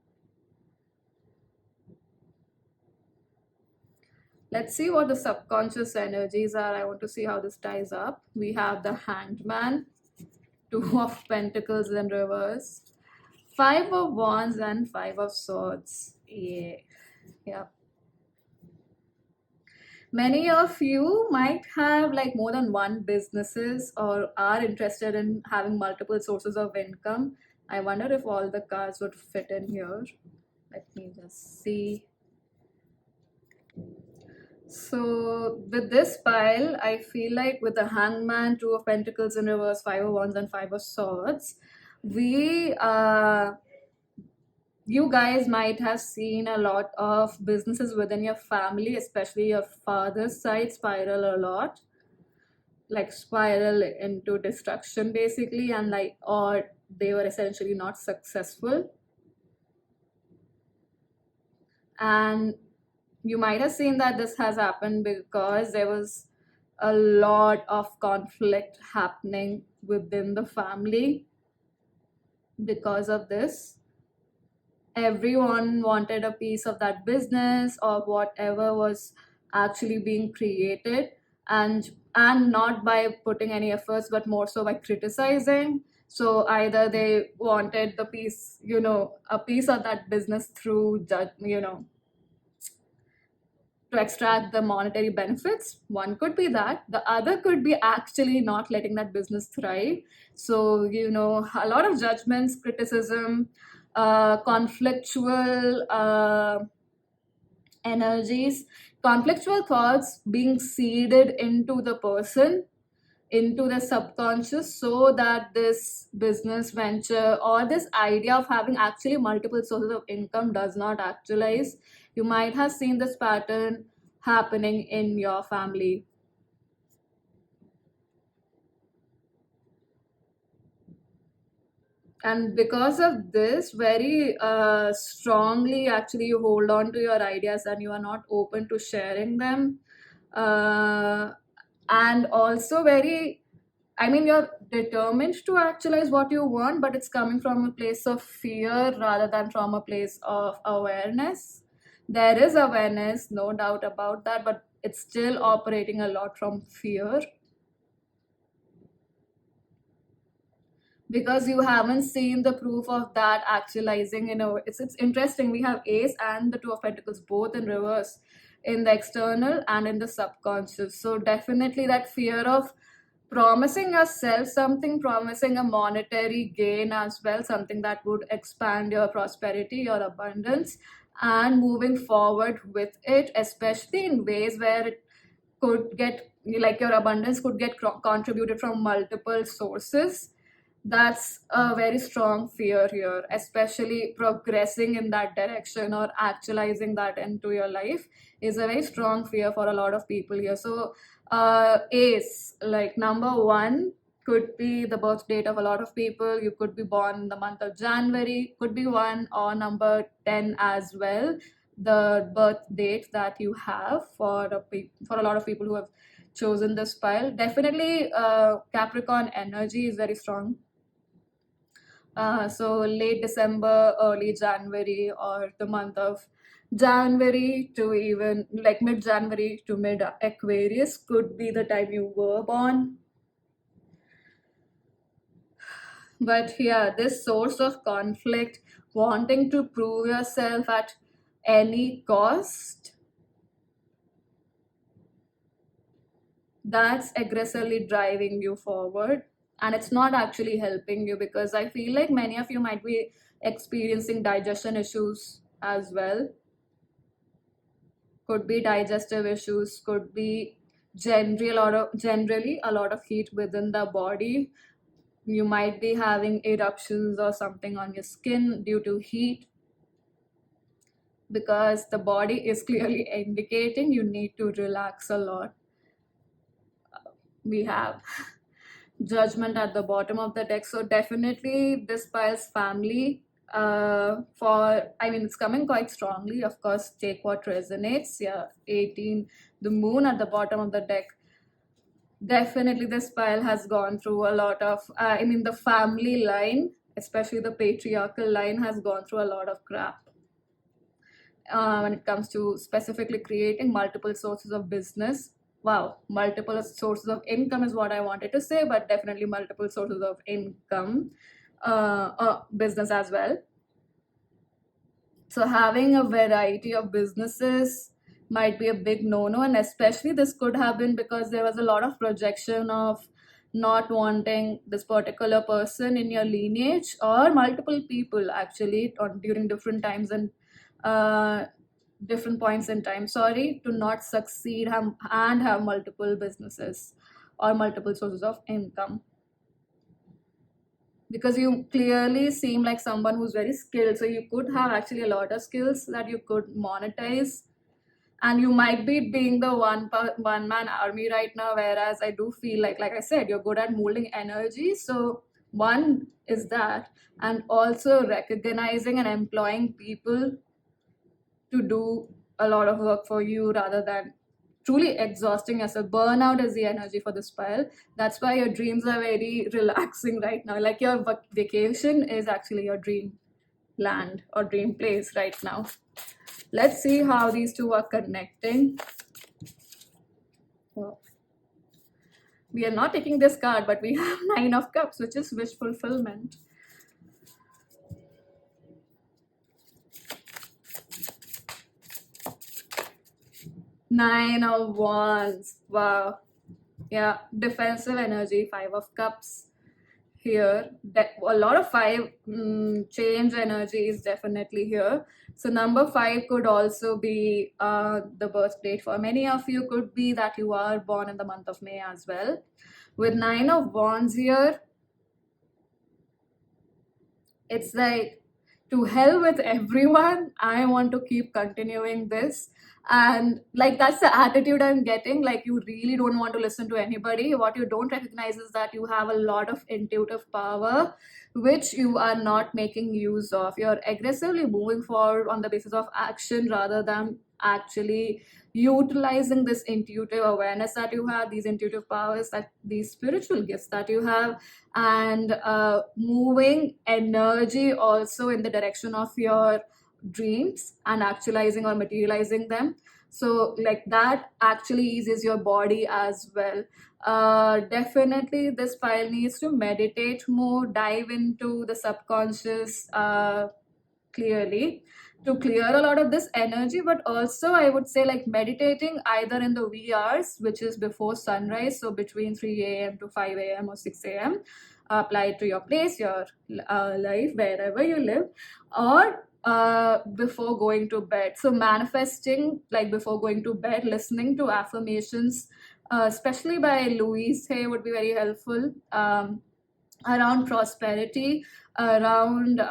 Let's see what the subconscious energies are. I want to see how this ties up. We have the Hanged Man, Two of Pentacles in reverse, Five of Wands, and Five of Swords. Yeah. Many of you might have like more than one businesses or are interested in having multiple sources of income. I wonder if all the cards would fit in here. Let me just see. So with this pile, I feel like with the Hangman, Two of Pentacles in reverse, Five of Wands, and Five of Swords, we you guys might have seen a lot of businesses within your family, especially your father's side, spiral a lot, like spiral into destruction basically, and like, or they were essentially not successful. And you might have seen that this has happened because there was a lot of conflict happening within the family because of this. Everyone wanted a piece of that business or whatever was actually being created, and not by putting any efforts but more so by criticizing. So either they wanted the piece, a piece of that business through to extract the monetary benefits. One could be that. The other could be actually not letting that business thrive. So, a lot of judgments, criticism, conflictual energies, conflictual thoughts being seeded into the person, into the subconscious, so that this business venture or this idea of having actually multiple sources of income does not actualize. You might have seen this pattern happening in your family. And because of this, very strongly actually you hold on to your ideas and you are not open to sharing them. And also very, I mean, you're determined to actualize what you want, but it's coming from a place of fear rather than from a place of awareness. There is awareness, no doubt about that, but it's still operating a lot from fear because you haven't seen the proof of that actualizing. It's interesting. We have Ace and the Two of Pentacles both in reverse in the external and in the subconscious. So definitely that fear of promising yourself something, promising a monetary gain as well, something that would expand your prosperity, your abundance, and moving forward with it, especially in ways where it could get, like, your abundance could get contributed from multiple sources. That's a very strong fear here, especially progressing in that direction or actualizing that into your life is a very strong fear for a lot of people here. So Ace, like number 1 could be the birth date of a lot of people. You could be born in the month of January, could be 1 or number 10 as well, the birth date that you have for a lot of people who have chosen this pile. Definitely Capricorn energy is very strong. So late December, early January, or the month of January to even like mid January to mid Aquarius could be the time you were born. But yeah, this source of conflict, wanting to prove yourself at any cost, that's aggressively driving you forward. And it's not actually helping you, because I feel like many of you might be experiencing digestion issues as well. Could be digestive issues, could be generally a lot of heat within the body. You might be having eruptions or something on your skin due to heat, because the body is clearly indicating you need to relax a lot. We have judgment at the bottom of the deck, so definitely this pile's family, for, I mean, it's coming quite strongly. Of course, take what resonates. Yeah, 18, the moon at the bottom of the deck. Definitely this pile has gone through a lot of, I mean, the family line, especially the patriarchal line, has gone through a lot of crap when it comes to specifically creating multiple sources of business. Wow, multiple sources of income is what I wanted to say, but definitely multiple sources of income, business as well. So having a variety of businesses might be a big no-no, and especially this could have been because there was a lot of projection of not wanting this particular person in your lineage, or multiple people actually during different times and uh, different points in time, sorry, to not succeed and have multiple businesses or multiple sources of income, because you clearly seem like someone who's very skilled, so you could have actually a lot of skills that you could monetize. And you might be being the one man army right now, whereas I do feel like I said, you're good at molding energy. So one is that, and also recognizing and employing people to do a lot of work for you rather than truly exhausting yourself. Burnout is the energy for this pile. That's why your dreams are very relaxing right now. Like your vacation is actually your dream land or dream place right now. Let's see how these two are connecting. Well, we are not taking this card, but we have Nine of Cups, which is wish fulfillment. Nine of Wands. Wow. Yeah, defensive energy. Five of Cups here. A lot of five change energy is definitely here. So number 5 could also be the birth date for many of you. Could be that you are born in the month of May as well. With Nine of Wands here, it's like, to hell with everyone, I want to keep continuing this. And like, that's the attitude I'm getting. Like, you really don't want to listen to anybody. What you don't recognize is that you have a lot of intuitive power which you are not making use of. You're aggressively moving forward on the basis of action rather than actually utilizing this intuitive awareness that you have, these intuitive powers, that these spiritual gifts that you have, and moving energy also in the direction of your dreams and actualizing or materializing them. So like, that actually eases your body as well. Definitely this file needs to meditate more, dive into the subconscious clearly, to clear a lot of this energy. But also I would say, like, meditating either in the wee hours, which is before sunrise, so between 3 a.m. to 5 a.m. or 6 a.m. Apply it to your place, your life, wherever you live, or before going to bed. So manifesting, like, before going to bed, listening to affirmations, especially by Louise Hay, would be very helpful, around prosperity, around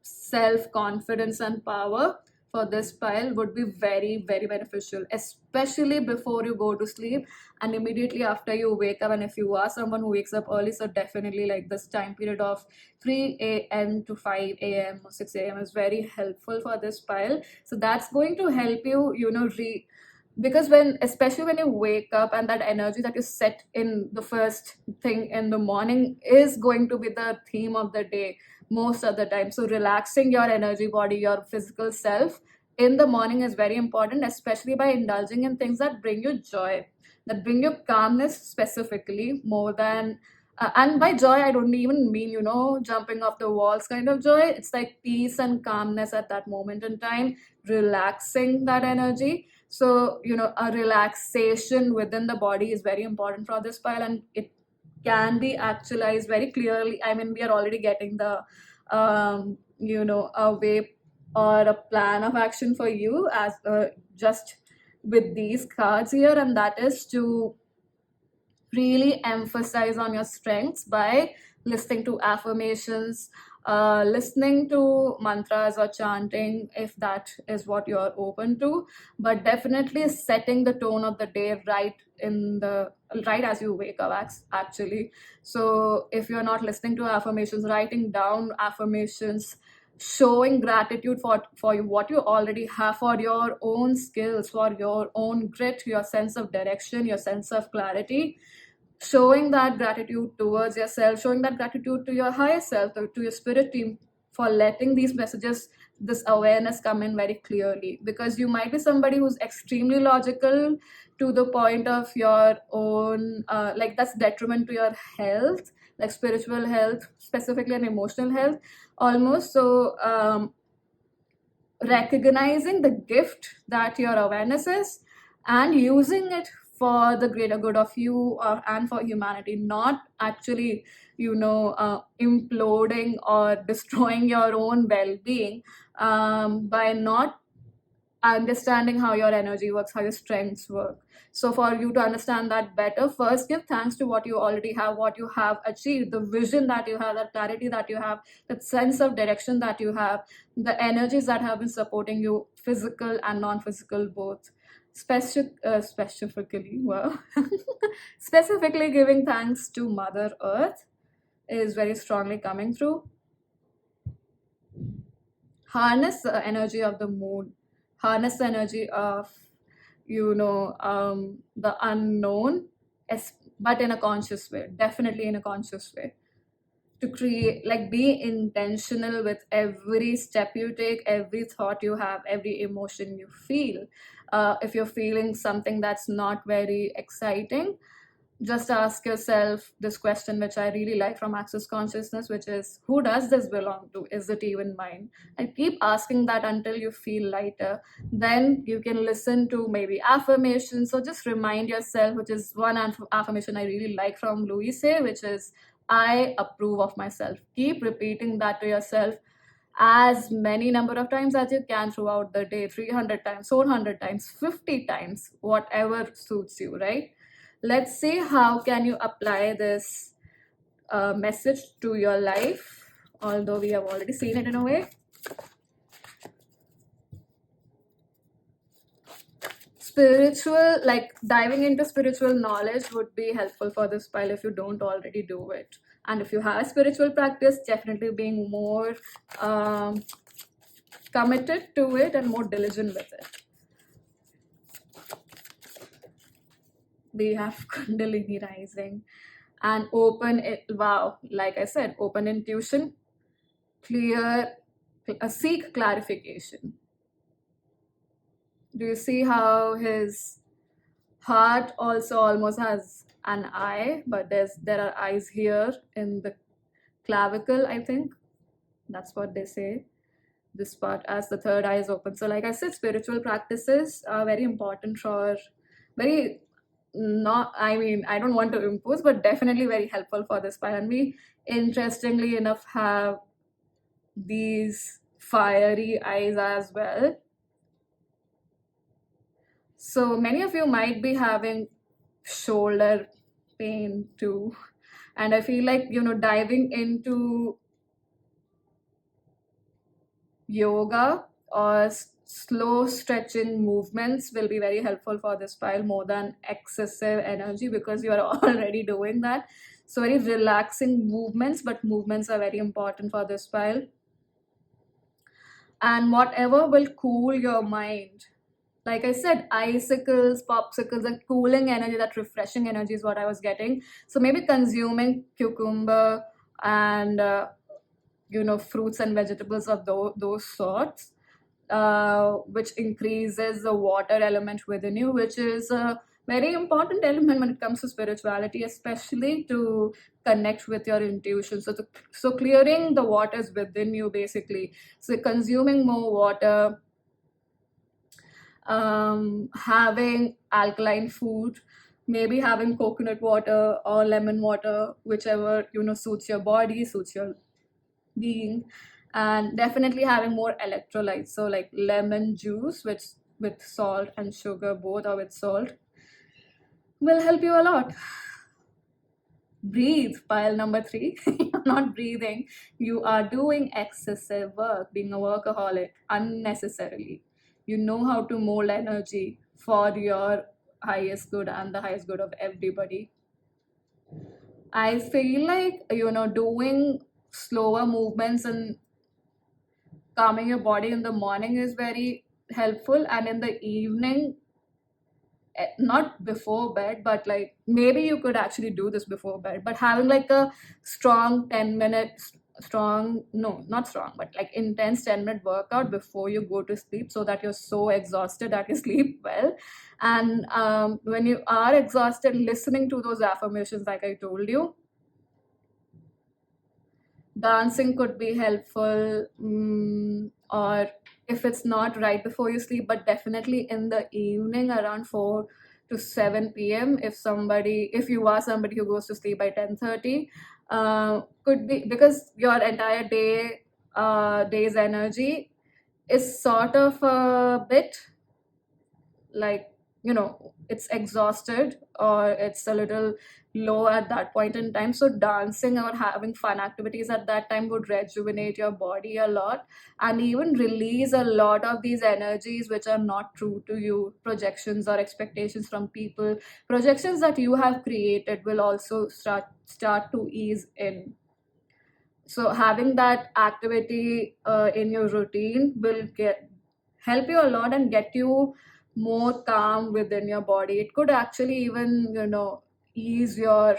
self-confidence and power. For this pile would be very, very beneficial, especially before you go to sleep and immediately after you wake up. And if you are someone who wakes up early, so definitely, like, this time period of 3 a.m. to 5 a.m. or 6 a.m. is very helpful for this pile. So that's going to help you, because when, especially when you wake up, and that energy that you set in the first thing in the morning is going to be the theme of the day most of the time. So relaxing your energy body, your physical self in the morning is very important, especially by indulging in things that bring you joy, that bring you calmness specifically, more than and by joy I don't even mean, jumping off the walls kind of joy. It's like peace and calmness at that moment in time, relaxing that energy. So, a relaxation within the body is very important for this pile, and it can be actualized very clearly. I mean, we are already getting the, a way or a plan of action for you, as just with these cards here, and that is to really emphasize on your strengths by listening to affirmations, listening to mantras or chanting if that is what you're open to, but definitely setting the tone of the day right as you wake up actually. So if you're not listening to affirmations, writing down affirmations, showing gratitude for what you already have, for your own skills, for your own grit, your sense of direction, your sense of clarity, showing that gratitude towards yourself, showing that gratitude to your higher self, to your spirit team, for letting these messages, this awareness come in very clearly. Because you might be somebody who's extremely logical to the point of your own, like that's detriment to your health, like spiritual health, specifically, and emotional health almost. So, recognizing the gift that your awareness is and using it for the greater good of you, and for humanity, not actually imploding or destroying your own well-being, by not understanding how your energy works, how your strengths work. So, for you to understand that better, first give thanks to what you already have, what you have achieved, the vision that you have, that clarity that you have, that sense of direction that you have, the energies that have been supporting you, physical and non physical both. Specifically, well, specifically giving thanks to Mother Earth is very strongly coming through. Harness the energy of the moon, harness the energy of the unknown, but in a conscious way, definitely in a conscious way, to create, like, be intentional with every step you take, every thought you have, every emotion you feel. If you're feeling something that's not very exciting, just ask yourself this question, which I really like from Access Consciousness, which is, who does this belong to? Is it even mine? And keep asking that until you feel lighter. Then you can listen to maybe affirmations. So just remind yourself, which is one affirmation I really like from Louise, which is, I approve of myself. Keep repeating that to yourself as many number of times as you can throughout the day, 300 times, 400 times, 50 times, whatever suits you, right? Let's see how can you apply this message to your life, although we have already seen it in a way. Spiritual, like diving into spiritual knowledge would be helpful for this pile if you don't already do it. And if you have spiritual practice, definitely being more committed to it and more diligent with it. We have Kundalini rising and open it. Wow, like I said, open intuition, clear, seek clarification. Do you see how his heart also almost has an eye, but there are eyes here in the clavicle, I think. That's what they say. This part as the third eye is open. So like I said, spiritual practices are very important for very not, I mean, I don't want to impose, but definitely very helpful for this part. And we, interestingly enough, have these fiery eyes as well. So many of you might be having shoulder pain too. And I feel like, diving into yoga or slow stretching movements will be very helpful for this pile more than excessive energy, because you are already doing that. So very relaxing movements, but movements are very important for this pile. And whatever will cool your mind, like I said, icicles, popsicles, that cooling energy, that refreshing energy is what I was getting. So maybe consuming cucumber and fruits and vegetables of those sorts, which increases the water element within you, which is a very important element when it comes to spirituality, especially to connect with your intuition. So clearing the waters within you, basically. So consuming more water, having alkaline food, maybe having coconut water or lemon water, whichever suits your body, suits your being, and definitely having more electrolytes. So like lemon juice, which with salt and sugar both, or with salt, will help you a lot. Breathe. Pile number 3. You're not breathing. You are doing excessive work, being a workaholic unnecessarily. You know how to mold energy for your highest good and the highest good of everybody. I feel like, doing slower movements and calming your body in the morning is very helpful, and in the evening, not before bed, but like maybe you could actually do this before bed, but having like a strong 10 minutes strong, no, not strong, but like intense 10-minute workout before you go to sleep, so that you're so exhausted that you sleep well. And when you are exhausted, listening to those affirmations like I told you. Dancing could be helpful, or if it's not right before you sleep, but definitely in the evening around 4 to 7 p.m. If you are somebody who goes to sleep by 10:30, could be because your entire day's energy is sort of a bit like, it's exhausted, or it's a little low at that point in time. So dancing or having fun activities at that time would rejuvenate your body a lot, and even release a lot of these energies which are not true to you. Projections or expectations from people, projections that you have created, will also start to ease in. So having that activity in your routine will get help you a lot and get you more calm within your body. It could actually even, ease your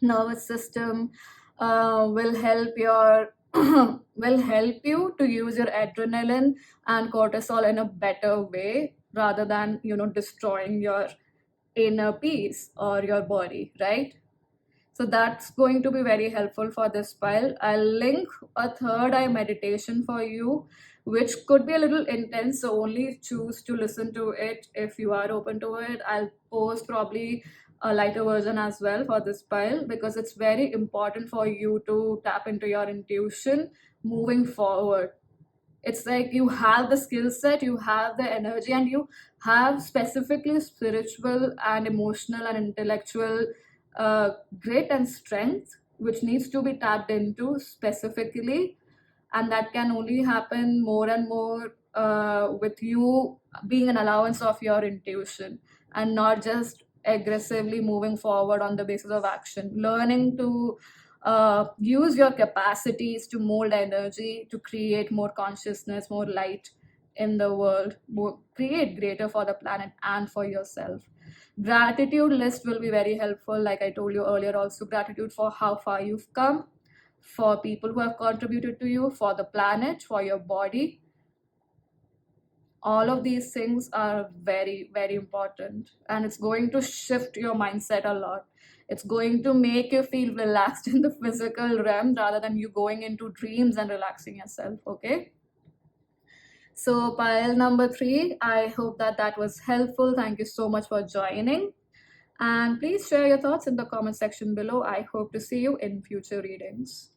nervous system, will help your will help you to use your adrenaline and cortisol in a better way, rather than, destroying your inner peace or your body, right? So that's going to be very helpful for this file. I'll link a third eye meditation for you, which could be a little intense. So only choose to listen to it if you are open to it. I'll post probably a lighter version as well for this file, because it's very important for you to tap into your intuition moving forward. It's like you have the skill set, you have the energy, and you have specifically spiritual and emotional and intellectual uh, grit and strength, which needs to be tapped into specifically. And that can only happen more and more with you being an allowance of your intuition, and not just aggressively moving forward on the basis of action. Learning to use your capacities to mold energy, to create more consciousness, more light in the world, create greater for the planet and for yourself. Gratitude list will be very helpful, like I told you earlier. Also, gratitude for how far you've come, for people who have contributed to you, for the planet, for your body. All of these things are very, very important, and it's going to shift your mindset a lot. It's going to make you feel relaxed in the physical realm, rather than you going into dreams and relaxing yourself. Okay, so pile number 3, I hope that that was helpful. Thank you so much for joining, and please share your thoughts in the comment section below. I hope to see you in future readings.